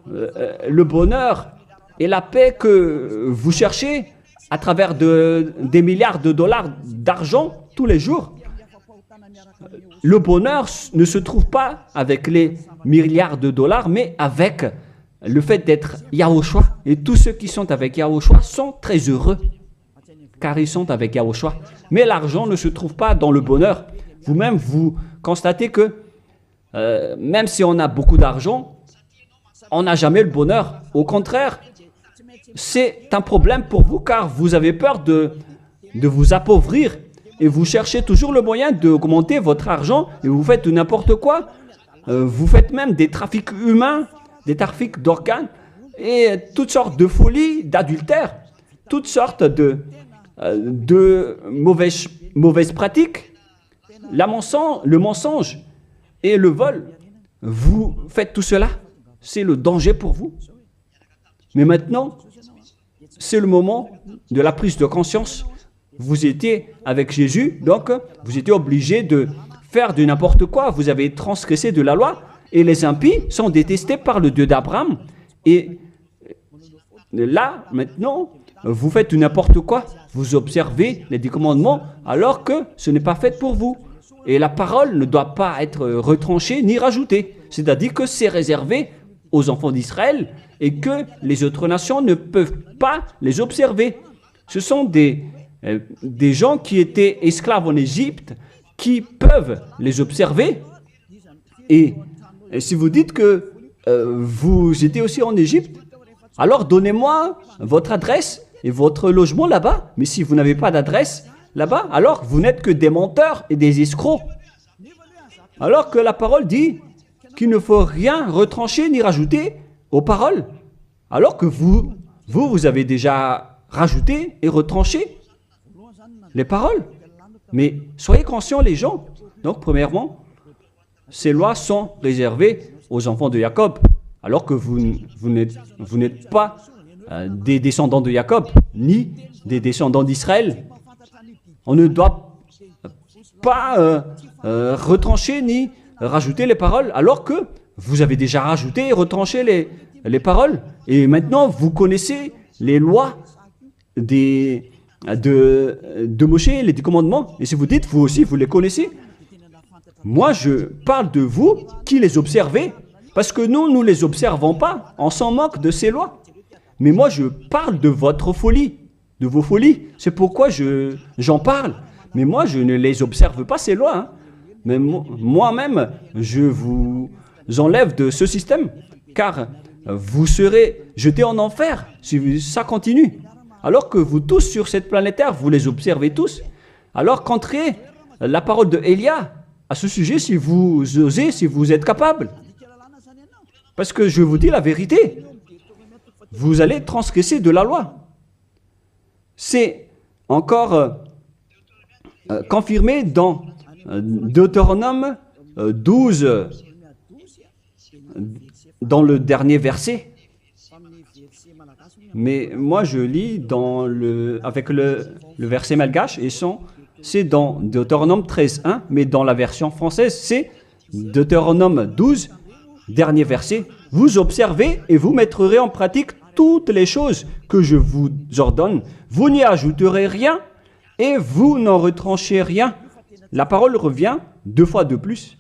Le bonheur et la paix que vous cherchez à travers des milliards de dollars d'argent tous les jours. Le bonheur ne se trouve pas avec les milliards de dollars, mais avec le fait d'être Yahushua. Et tous ceux qui sont avec Yahushua sont très heureux, car ils sont avec Yahushua. Mais l'argent ne se trouve pas dans le bonheur. Vous-même, vous constatez que même si on a beaucoup d'argent, on n'a jamais le bonheur. Au contraire, c'est un problème pour vous, car vous avez peur de vous appauvrir. Et vous cherchez toujours le moyen d'augmenter votre argent et vous faites n'importe quoi. Vous faites même des trafics humains, des trafics d'organes et toutes sortes de folies, d'adultère, toutes sortes de mauvaises pratiques, le mensonge et le vol. Vous faites tout cela, c'est le danger pour vous. Mais maintenant, c'est le moment de la prise de conscience. Vous étiez avec Jésus, donc vous étiez obligé de faire de n'importe quoi. Vous avez transgressé de la loi et les impies sont détestés par le Dieu d'Abraham. Et là, maintenant, vous faites n'importe quoi. Vous observez les 10 commandements alors que ce n'est pas fait pour vous. Et la parole ne doit pas être retranchée ni rajoutée. C'est-à-dire que c'est réservé aux enfants d'Israël et que les autres nations ne peuvent pas les observer. Ce sont des gens qui étaient esclaves en Égypte qui peuvent les observer. Et si vous dites que vous étiez aussi en Égypte, alors donnez-moi votre adresse et votre logement là-bas. Mais si vous n'avez pas d'adresse là-bas, alors vous n'êtes que des menteurs et des escrocs. Alors que la parole dit qu'il ne faut rien retrancher ni rajouter aux paroles. Alors que vous avez déjà rajouté et retranché les paroles. Mais soyez conscients les gens. Donc premièrement, ces lois sont réservées aux enfants de Jacob. Alors que vous n'êtes pas des descendants de Jacob, ni des descendants d'Israël. On ne doit pas retrancher ni rajouter les paroles, alors que vous avez déjà rajouté et retranché les paroles. Et maintenant, vous connaissez les lois de Moïse, les 10 commandements. Et si vous dites, vous aussi, vous les connaissez, moi, je parle de vous qui les observez, parce que nous ne les observons pas. On s'en moque de ces lois. Mais moi, je parle de votre folie, de vos folies. C'est pourquoi j'en parle. Mais moi, je ne les observe pas, ces lois. Hein. Mais moi-même, je vous enlève de ce système, car vous serez jetés en enfer si ça continue. Alors que vous tous sur cette planète Terre, vous les observez tous. Alors qu'entrez la parole de Élia à ce sujet si vous osez, si vous êtes capable. Parce que je vous dis la vérité, vous allez transgresser de la loi. C'est encore confirmé dans Deutéronome 12, dans le dernier verset. Mais moi, je lis avec le verset malgache, et c'est dans Deutéronome 13.1, mais dans la version française, c'est Deutéronome 12, dernier verset. Vous observez et vous mettrez en pratique toutes les choses que je vous ordonne. Vous n'y ajouterez rien et vous n'en retranchez rien. La parole revient 2 fois de plus.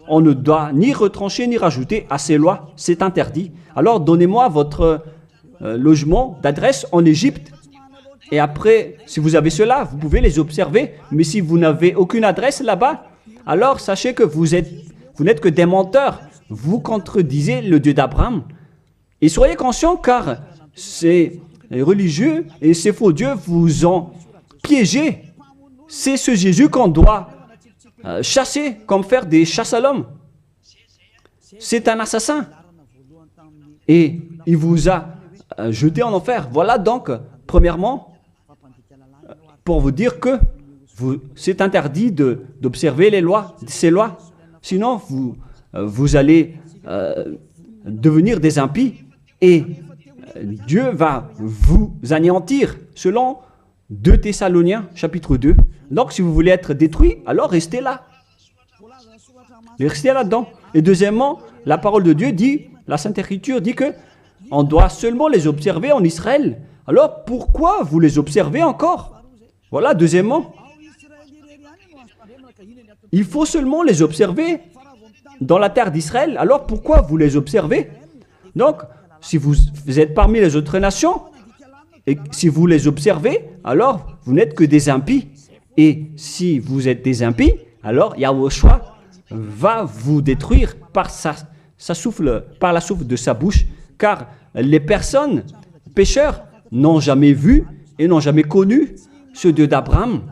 on ne doit ni retrancher ni rajouter à ces lois. C'est interdit. Alors donnez-moi votre logement d'adresse en Égypte. Et après, si vous avez cela, vous pouvez les observer. Mais si vous n'avez aucune adresse là-bas, alors sachez que vous n'êtes que des menteurs. Vous contredisez le Dieu d'Abraham. Et soyez conscients car ces religieux et ces faux dieux vous ont piégé. C'est ce Jésus qu'on doit chasser, comme faire des chasses à l'homme. C'est un assassin. Et il vous a jeté en enfer. Voilà donc, premièrement, pour vous dire que c'est interdit d'observer ces lois. Sinon, vous allez devenir des impies et Dieu va vous anéantir, selon 2 Thessaloniciens, chapitre 2. Donc, si vous voulez être détruit, alors restez là. Restez là-dedans. Et deuxièmement, la parole de Dieu dit, la Sainte Écriture dit que on doit seulement les observer en Israël. Alors, pourquoi vous les observez encore? Voilà, deuxièmement. Il faut seulement les observer dans la terre d'Israël. Alors, pourquoi vous les observez? Donc, si vous êtes parmi les autres nations, et si vous les observez, alors vous n'êtes que des impies. Et si vous êtes des impies, alors Yahushua va vous détruire par la souffle de sa bouche, car les personnes pécheurs n'ont jamais vu et n'ont jamais connu ce Dieu d'Abraham.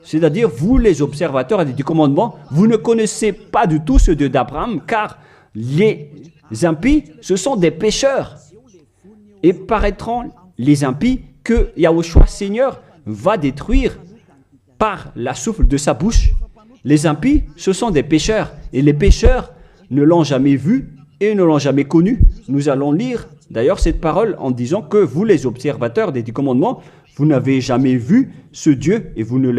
C'est-à-dire, vous les observateurs du commandement, vous ne connaissez pas du tout ce Dieu d'Abraham, car les impies, ce sont des pécheurs. Et paraîtront les impies que Yahushua Seigneur va détruire par la souffle de sa bouche. Les impies, ce sont des pécheurs. Et les pécheurs ne l'ont jamais vu et ne l'ont jamais connu. Nous allons lire d'ailleurs cette parole en disant que vous, les observateurs des 10 commandements, vous n'avez jamais vu ce Dieu et vous ne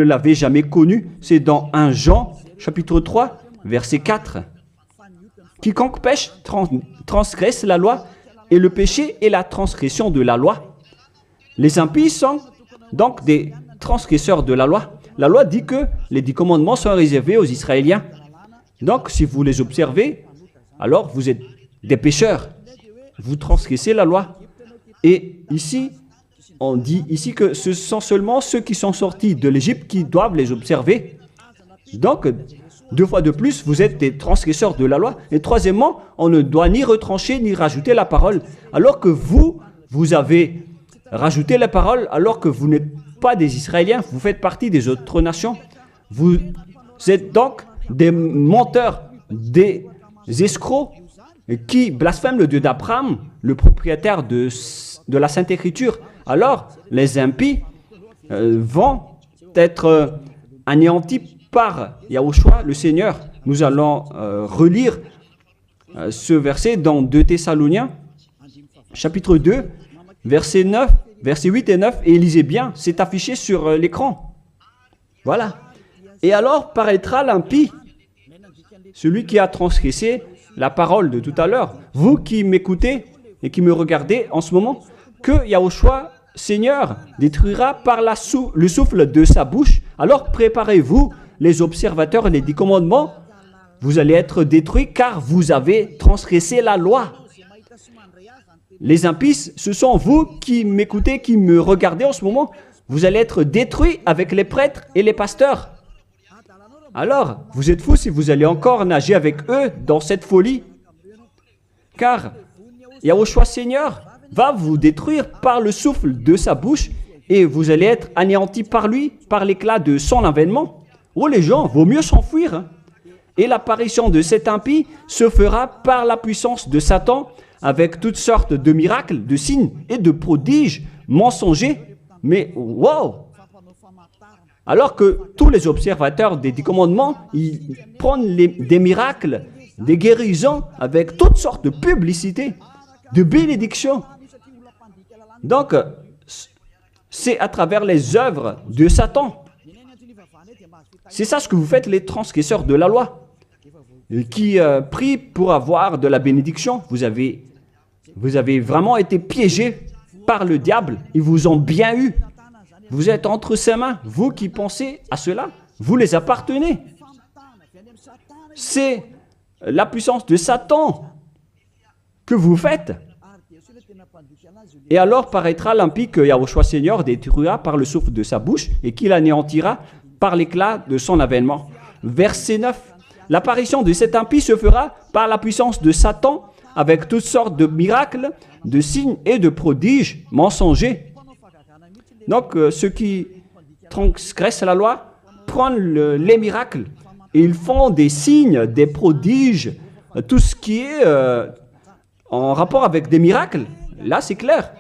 l'avez jamais connu. C'est dans 1 Jean, chapitre 3, verset 4. Quiconque pêche transgresse la loi, et le péché est la transgression de la loi. Les impies sont donc des transgresseurs de la loi. La loi dit que les 10 commandements sont réservés aux Israéliens. Donc, si vous les observez, alors vous êtes des pécheurs. Vous transgressez la loi. Et ici, on dit ici que ce sont seulement ceux qui sont sortis de l'Égypte qui doivent les observer. Donc, 2 fois de plus, vous êtes des transgresseurs de la loi. Et troisièmement, on ne doit ni retrancher ni rajouter la parole. Alors que vous avez rajouté la parole, alors que vous n'êtes pas des Israéliens, vous faites partie des autres nations. Vous êtes donc des menteurs, des escrocs qui blasphèment le Dieu d'Abraham, le propriétaire de la Sainte Écriture. Alors, les impies vont être anéantis par Yahushua, le Seigneur. Nous allons relire ce verset dans 2 Thessaloniciens, chapitre 2, verset 8 et 9. Et lisez bien, c'est affiché sur l'écran. Voilà. Et alors paraîtra l'impie, celui qui a transgressé la parole de tout à l'heure. Vous qui m'écoutez et qui me regardez en ce moment, que Yahushua, Seigneur, détruira par le souffle de sa bouche. Alors préparez-vous, les observateurs et les 10 commandements, vous allez être détruits car vous avez transgressé la loi. Les impies, ce sont vous qui m'écoutez, qui me regardez en ce moment. Vous allez être détruits avec les prêtres et les pasteurs. Alors, vous êtes fous si vous allez encore nager avec eux dans cette folie. Car Yahushua Seigneur va vous détruire par le souffle de sa bouche et vous allez être anéantis par lui, par l'éclat de son avènement. Oh les gens, vaut mieux s'enfuir. Hein. Et l'apparition de cet impie se fera par la puissance de Satan avec toutes sortes de miracles, de signes et de prodiges mensongers. Mais wow! Alors que tous les observateurs des 10 commandements, ils prennent des miracles, des guérisons avec toutes sortes de publicités, de bénédictions. Donc, c'est à travers les œuvres de Satan. C'est ça ce que vous faites, les transgresseurs de la loi, qui prient pour avoir de la bénédiction. Vous avez vraiment été piégés par le diable. Ils vous ont bien eu. Vous êtes entre ses mains. Vous qui pensez à cela, vous les appartenez. c'est la puissance de Satan que vous faites. Et alors paraîtra l'impie que Yahushua Seigneur détruira par le souffle de sa bouche et qu'il anéantira par l'éclat de son avènement. Verset 9. L'apparition de cet impie se fera par la puissance de Satan avec toutes sortes de miracles, de signes et de prodiges mensongers. Donc ceux qui transgressent la loi prennent les miracles et ils font des signes, des prodiges, tout ce qui est en rapport avec des miracles. Là, c'est clair.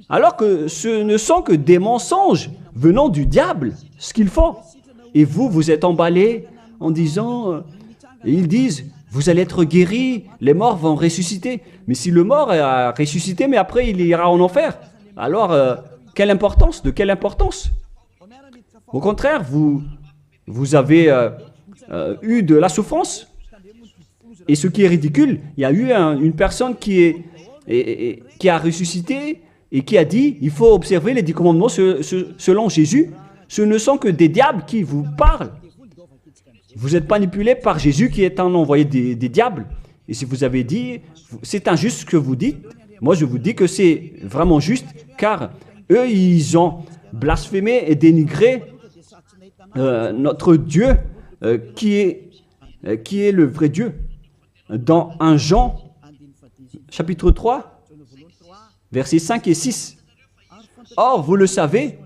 Alors que ce ne sont que des mensonges venant du diable, ce qu'ils font. Et vous, vous êtes emballés en disant, ils disent, vous allez être guéris, les morts vont ressusciter. Mais si le mort a ressuscité, mais après il ira en enfer, alors quelle importance? De quelle importance? Au contraire, vous avez eu de la souffrance. Et ce qui est ridicule, il y a eu une personne qui a ressuscité et qui a dit, il faut observer les 10 commandements selon Jésus. Ce ne sont que des diables qui vous parlent. Vous êtes manipulé par Jésus qui est un envoyé des diables. Et si vous avez dit, c'est injuste ce que vous dites, moi je vous dis que c'est vraiment juste, car eux, ils ont blasphémé et dénigré notre Dieu qui est le vrai Dieu. Dans 1 Jean, chapitre 3, versets 5 et 6. Or, vous le savez,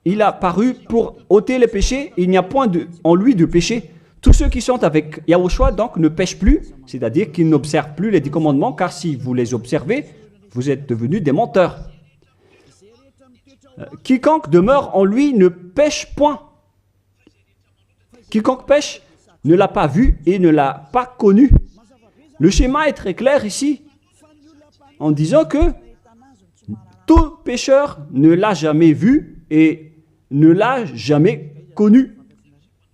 il a paru pour ôter les péchés, il n'y a point en lui de péché. Tous ceux qui sont avec Yahushua, donc, ne pêchent plus, c'est-à-dire qu'ils n'observent plus les 10 commandements, car si vous les observez, vous êtes devenus des menteurs. Quiconque demeure en lui ne pêche point. Quiconque pêche ne l'a pas vu et ne l'a pas connu. Le schéma est très clair ici, en disant que tout pécheur ne l'a jamais vu et ne l'a jamais connu.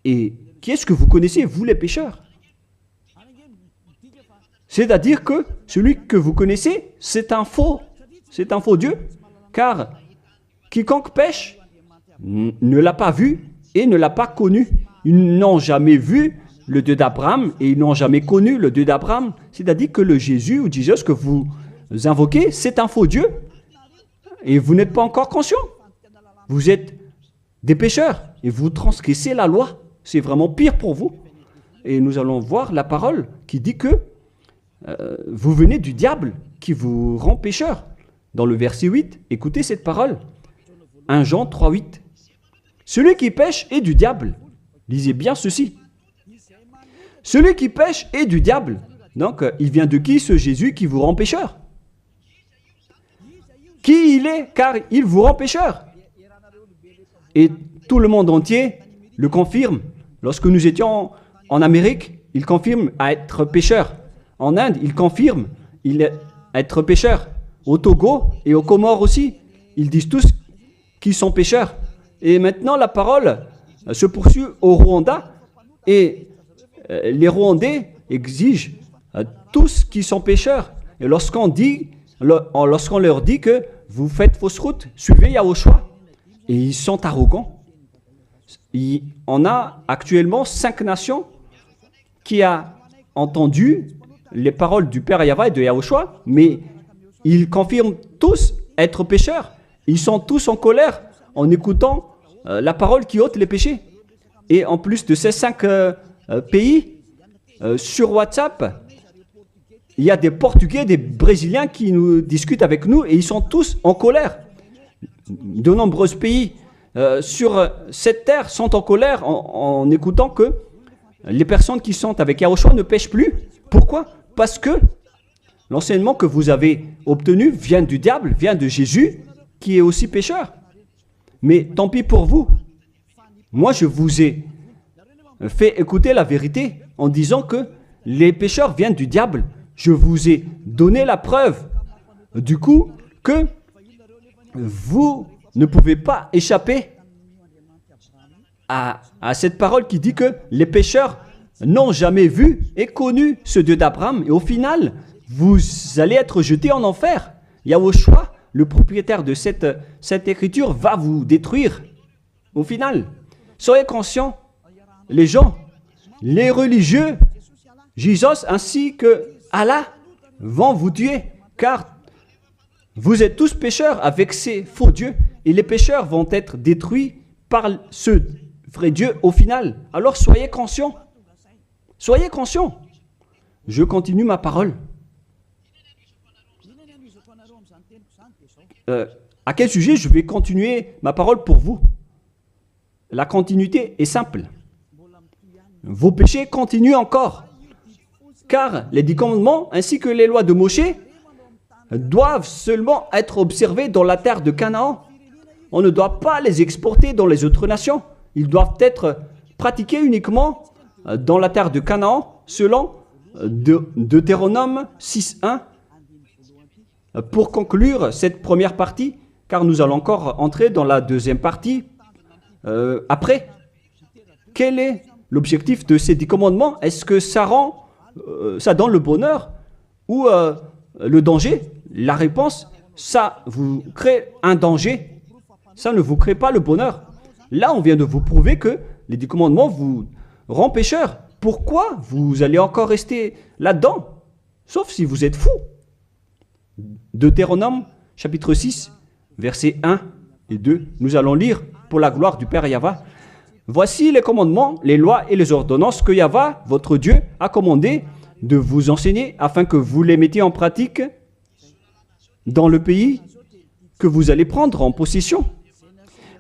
Et qui est-ce que vous connaissez, vous les pécheurs? C'est-à-dire que celui que vous connaissez, c'est un faux Dieu, car quiconque pêche ne l'a pas vu et ne l'a pas connu. Ils n'ont jamais vu le Dieu d'Abraham et ils n'ont jamais connu le Dieu d'Abraham. C'est-à-dire que le Jésus ou Jésus que vous invoquez, c'est un faux Dieu. Et vous n'êtes pas encore conscient. Vous êtes des pécheurs et vous transgressez la loi. C'est vraiment pire pour vous. Et nous allons voir la parole qui dit que vous venez du diable qui vous rend pécheur. Dans le verset 8, écoutez cette parole. 1 Jean 3, 8. Celui qui pêche est du diable. Lisez bien ceci. Celui qui pêche est du diable. Donc, il vient de qui ce Jésus qui vous rend pécheur? Qui il est? Car il vous rend pécheur. Et tout le monde entier le confirme. Lorsque nous étions en Amérique, il confirme à être pécheur. En Inde, il confirme à être pécheur. Au Togo et aux Comores aussi, ils disent tous qu'ils sont pécheurs. Et maintenant, la parole se poursuit au Rwanda et les Rwandais exigent tous qui sont pécheurs. Et lorsqu'on leur dit que vous faites fausse route, suivez Yahushua. Et ils sont arrogants. On a actuellement 5 nations qui ont entendu les paroles du Père Yahweh et de Yahushua, mais ils confirment tous être pécheurs. Ils sont tous en colère en écoutant la parole qui ôte les péchés. Et en plus de ces 5 pays, sur WhatsApp, il y a des Portugais, des Brésiliens qui nous discutent avec nous et ils sont tous en colère. De nombreux pays sur cette terre sont en colère en écoutant que les personnes qui sont avec Yahushua ne pêchent plus. Pourquoi? Parce que l'enseignement que vous avez obtenu vient du diable, vient de Jésus, qui est aussi pécheur. Mais tant pis pour vous. Moi, je vous ai fait écouter la vérité en disant que les pécheurs viennent du diable. Je vous ai donné la preuve du coup que vous ne pouvez pas échapper à cette parole qui dit que les pécheurs n'ont jamais vu et connu ce Dieu d'Abraham. Et au final, vous allez être jetés en enfer. Yahushua, le propriétaire de cette écriture, va vous détruire. Au final, soyez conscients, les gens les religieux, Jésus ainsi que Allah vont vous tuer, car vous êtes tous pécheurs avec ces faux dieux, et les pécheurs vont être détruits par ce vrai Dieu au final. Alors soyez conscients. Soyez conscients. Je continue ma parole. À quel sujet je vais continuer ma parole pour vous? La continuité est simple. Vos péchés continuent encore. Car les 10 commandements ainsi que les lois de Moshe doivent seulement être observés dans la terre de Canaan. On ne doit pas les exporter dans les autres nations. Ils doivent être pratiqués uniquement dans la terre de Canaan, selon Deutéronome 6.1. Pour conclure cette première partie, car nous allons encore entrer dans la deuxième partie après. Quel est l'objectif de ces 10 commandements? Est-ce que ça donne le bonheur ou le danger? La réponse, ça vous crée un danger. Ça ne vous crée pas le bonheur. Là, on vient de vous prouver que les 10 commandements vous rendent pécheurs. Pourquoi vous allez encore rester là-dedans? Sauf si vous êtes fou. Deutéronome, chapitre 6, versets 1 et 2. Nous allons lire pour la gloire du Père Yahva. Voici les commandements, les lois et les ordonnances que Yahva, votre Dieu, a commandé de vous enseigner afin que vous les mettiez en pratique dans le pays que vous allez prendre en possession.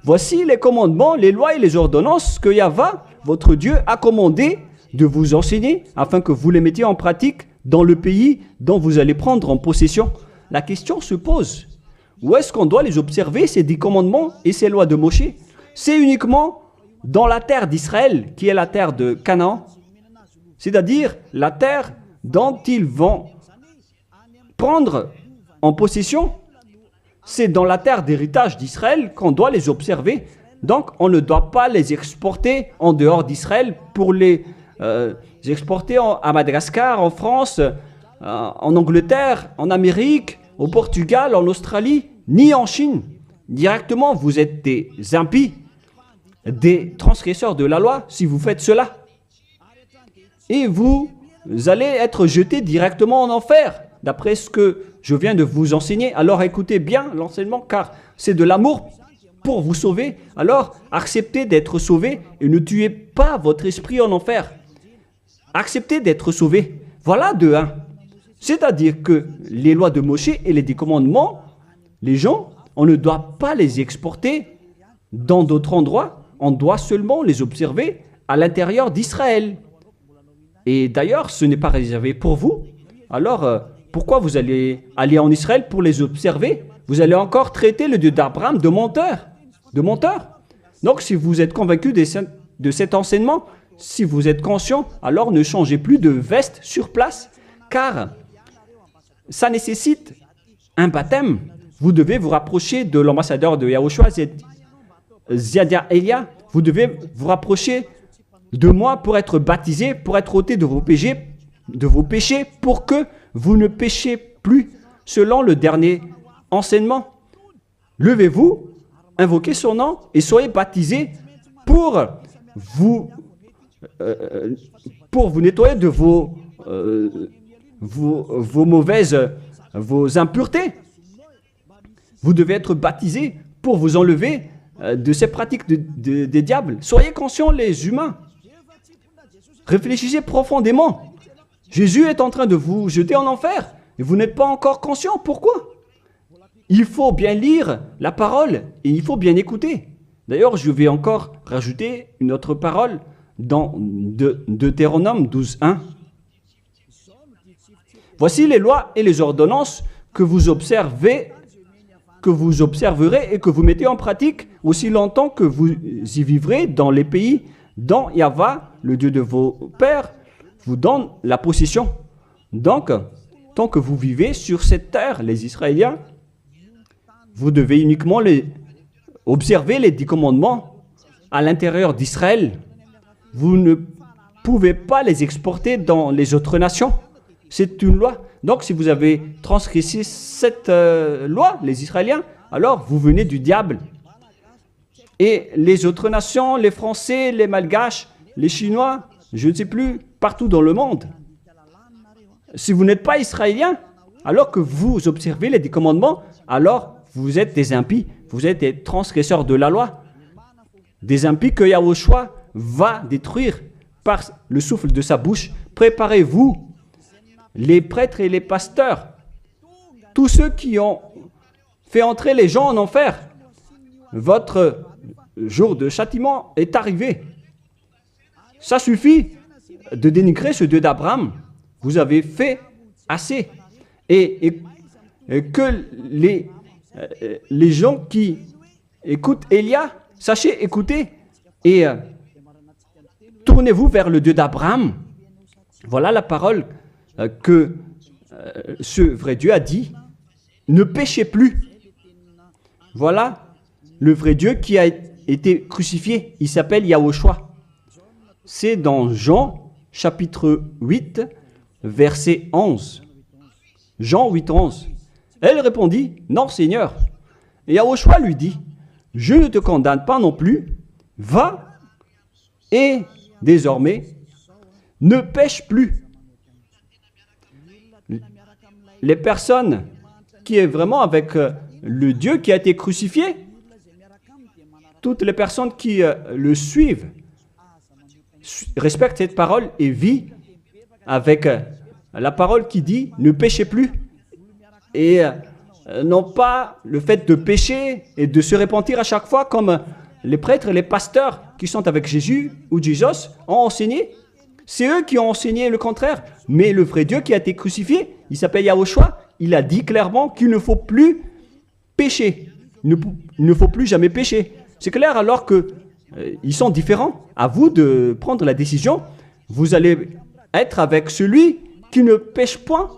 Voici les commandements, les lois et les ordonnances que Yahva, votre Dieu, a commandé de vous enseigner afin que vous les mettiez en pratique dans le pays dont vous allez prendre en possession. La question se pose, où est-ce qu'on doit les observer, ces 10 commandements et ces lois de Moshe? C'est uniquement dans la terre d'Israël, qui est la terre de Canaan, c'est-à-dire la terre dont ils vont prendre en possession. C'est dans la terre d'héritage d'Israël qu'on doit les observer. Donc, on ne doit pas les exporter en dehors d'Israël pour les exporter à Madagascar, en France, en Angleterre, en Amérique, au Portugal, en Australie, ni en Chine. Directement, vous êtes des impies, des transgresseurs de la loi si vous faites cela. Et vous allez être jetés directement en enfer, d'après ce que je viens de vous enseigner. Alors écoutez bien l'enseignement, car c'est de l'amour pour vous sauver. Alors acceptez d'être sauvé et ne tuez pas votre esprit en enfer. Acceptez d'être sauvé. Voilà de 1. C'est-à-dire que les lois de Moshe et les 10 commandements, les gens, on ne doit pas les exporter dans d'autres endroits. On doit seulement les observer à l'intérieur d'Israël. Et d'ailleurs, ce n'est pas réservé pour vous. Alors, pourquoi vous allez aller en Israël pour les observer? Vous allez encore traiter le Dieu d'Abraham de menteur. De menteur. Donc, si vous êtes convaincu de cet enseignement, si vous êtes conscient, alors ne changez plus de veste sur place, car ça nécessite un baptême. Vous devez vous rapprocher de l'ambassadeur de Yahushua, Ziadia Elia. Vous devez vous rapprocher de moi pour être baptisé, pour être ôté de vos péchés, pour que vous ne péchiez plus selon le dernier enseignement. Levez-vous, invoquez son nom et soyez baptisés pour vous nettoyer de vos impuretés. Vous devez être baptisés pour vous enlever de ces pratiques des diables. Soyez conscients, les humains. Réfléchissez profondément. Jésus est en train de vous jeter en enfer et vous n'êtes pas encore conscient. Pourquoi? Il faut bien lire la parole et il faut bien écouter. D'ailleurs, je vais encore rajouter une autre parole dans Deutéronome 12.1. Voici les lois et les ordonnances que vous observerez et que vous mettez en pratique aussi longtemps que vous y vivrez dans les pays dont Yahva, le Dieu de vos pères, vous donne la possession. Donc, tant que vous vivez sur cette terre, les Israéliens, vous devez uniquement observer les 10 commandements à l'intérieur d'Israël. Vous ne pouvez pas les exporter dans les autres nations. C'est une loi. Donc, si vous avez transgressé cette loi, les Israéliens, alors vous venez du diable. Et les autres nations, les Français, les Malgaches, les Chinois, je ne sais plus, partout dans le monde. Si vous n'êtes pas israélien, alors que vous observez les 10 commandements, alors vous êtes des impies, vous êtes des transgresseurs de la loi. Des impies que Yahushua va détruire par le souffle de sa bouche. Préparez-vous, les prêtres et les pasteurs, tous ceux qui ont fait entrer les gens en enfer. Votre jour de châtiment est arrivé. Ça suffit de dénigrer ce Dieu d'Abraham. Vous avez fait assez. Et que les gens qui écoutent Élia, sachez écouter et tournez-vous vers le Dieu d'Abraham. Voilà la parole que ce vrai Dieu a dit. Ne péchez plus. Voilà le vrai Dieu qui a été crucifié. Il s'appelle Yahushua. C'est dans Jean chapitre 8, verset 11. Jean 8, 11. Elle répondit, non Seigneur. Et Yahushua lui dit, je ne te condamne pas non plus. Va et désormais ne pêche plus. Les personnes qui est vraiment avec le Dieu qui a été crucifié, toutes les personnes qui le suivent, respectent cette parole et vivent avec la parole qui dit « ne péchez plus ». Et non pas le fait de pécher et de se repentir à chaque fois comme les prêtres et les pasteurs qui sont avec Jésus ou Jésus ont enseigné. C'est eux qui ont enseigné le contraire. Mais le vrai Dieu qui a été crucifié, il s'appelle Yahushua, il a dit clairement qu'il ne faut plus pécher. Il ne faut plus jamais pécher. C'est clair alors que ils sont différents. À vous de prendre la décision. Vous allez être avec celui qui ne pêche point,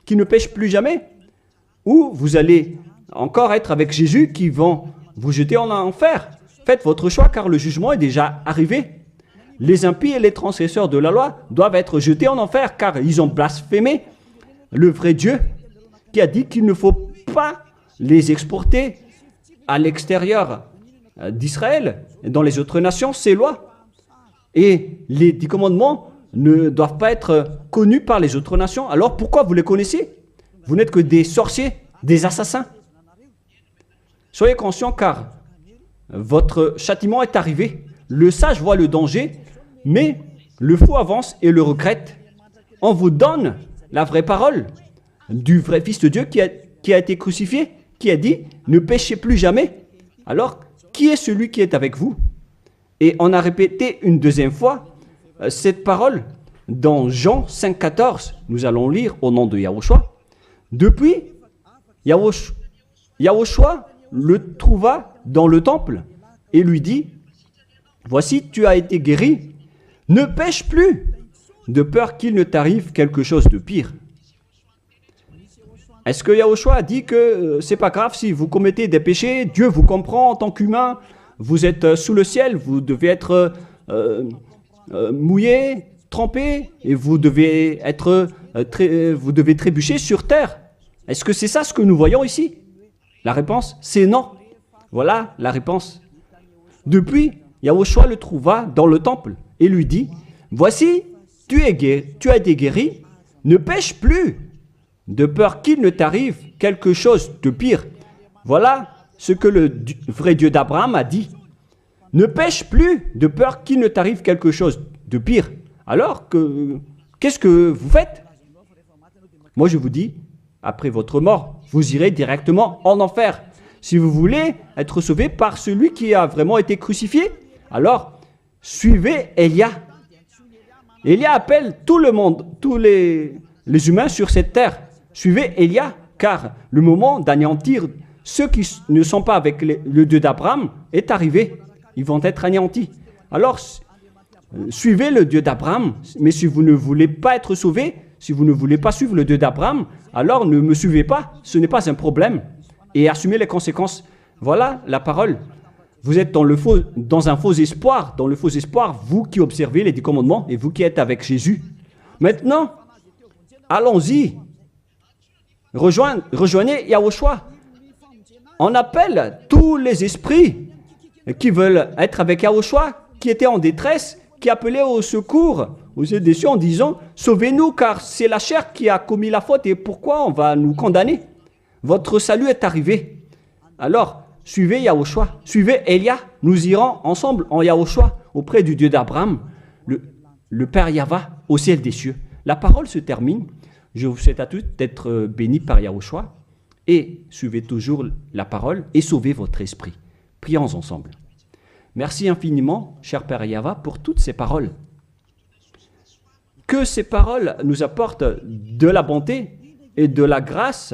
qui ne pêche plus jamais. Ou vous allez encore être avec Jésus qui vont vous jeter en enfer. Faites votre choix car le jugement est déjà arrivé. Les impies et les transgresseurs de la loi doivent être jetés en enfer car ils ont blasphémé le vrai Dieu qui a dit qu'il ne faut pas les exporter à l'extérieur d'Israël et dans les autres nations, ces lois. Et les 10 commandements ne doivent pas être connus par les autres nations. Alors pourquoi vous les connaissez? Vous n'êtes que des sorciers, des assassins. Soyez conscients car votre châtiment est arrivé. Le sage voit le danger, mais le fou avance et le regrette. On vous donne la vraie parole du vrai Fils de Dieu qui a été crucifié, qui a dit « ne péchez plus jamais ». Alors, qui est celui qui est avec vous? Et on a répété une deuxième fois cette parole dans Jean 5, 14. Nous allons lire au nom de Yahushua. Depuis, Yahushua le trouva dans le temple et lui dit « Voici, tu as été guéri, ne pêche plus, de peur qu'il ne t'arrive quelque chose de pire. » Est-ce que Yahushua a dit que c'est pas grave si vous commettez des péchés, Dieu vous comprend en tant qu'humain, vous êtes sous le ciel, vous devez être mouillé, trempé, et vous devez trébucher sur terre. Est-ce que c'est ça ce que nous voyons ici? La réponse, c'est non. Voilà la réponse. Depuis, Yahushua le trouva dans le temple et lui dit, « Voici, tu as été guéri, ne pêche plus, de peur qu'il ne t'arrive quelque chose de pire. » Voilà ce que le vrai Dieu d'Abraham a dit. Ne pêche plus, de peur qu'il ne t'arrive quelque chose de pire. Alors, qu'est-ce que vous faites? Moi, je vous dis, après votre mort, vous irez directement en enfer. Si vous voulez être sauvé par celui qui a vraiment été crucifié, alors suivez Élia. Élia appelle tout le monde, tous les humains sur cette terre. Suivez Élia, car le moment d'anéantir ceux qui ne sont pas avec le Dieu d'Abraham est arrivé. Ils vont être anéantis. Alors, suivez le Dieu d'Abraham, mais si vous ne voulez pas être sauvé, si vous ne voulez pas suivre le Dieu d'Abraham, alors ne me suivez pas, ce n'est pas un problème. Et assumez les conséquences. Voilà la parole. Vous êtes dans un faux espoir, vous qui observez les 10 commandements et vous qui êtes avec Jésus. Maintenant, allons-y. Rejoignez Yahushua. On appelle tous les esprits qui veulent être avec Yahushua, qui étaient en détresse, qui appelait au secours aux yeux des cieux en disant « Sauvez-nous, car c'est la chair qui a commis la faute et pourquoi on va nous condamner? Votre salut est arrivé. » Alors, suivez Yahushua, suivez Elia. Nous irons ensemble en Yahushua auprès du Dieu d'Abraham, le Père Yahva, au ciel des cieux. La parole se termine. Je vous souhaite à tous d'être bénis par Yahushua et suivez toujours la parole et sauvez votre esprit. Prions ensemble. Merci infiniment, cher Père Yahva, pour toutes ces paroles. Que ces paroles nous apportent de la bonté et de la grâce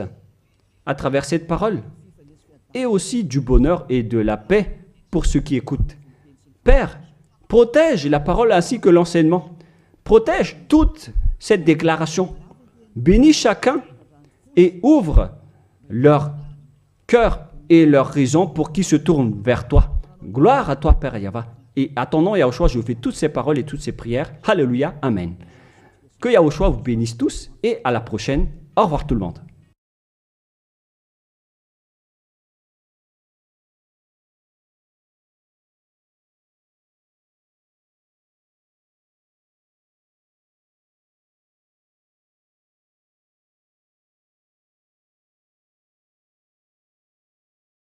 à travers cette parole, et aussi du bonheur et de la paix pour ceux qui écoutent. Père, protège la parole ainsi que l'enseignement. Protège toute cette déclaration. Bénis chacun et ouvre leur cœur et leur raison pour qu'ils se tournent vers toi. Gloire à toi, Père Yahva. Et à ton nom, Yahushua, je fais toutes ces paroles et toutes ces prières. Alléluia, Amen. Que Yahushua vous bénisse tous et à la prochaine. Au revoir tout le monde.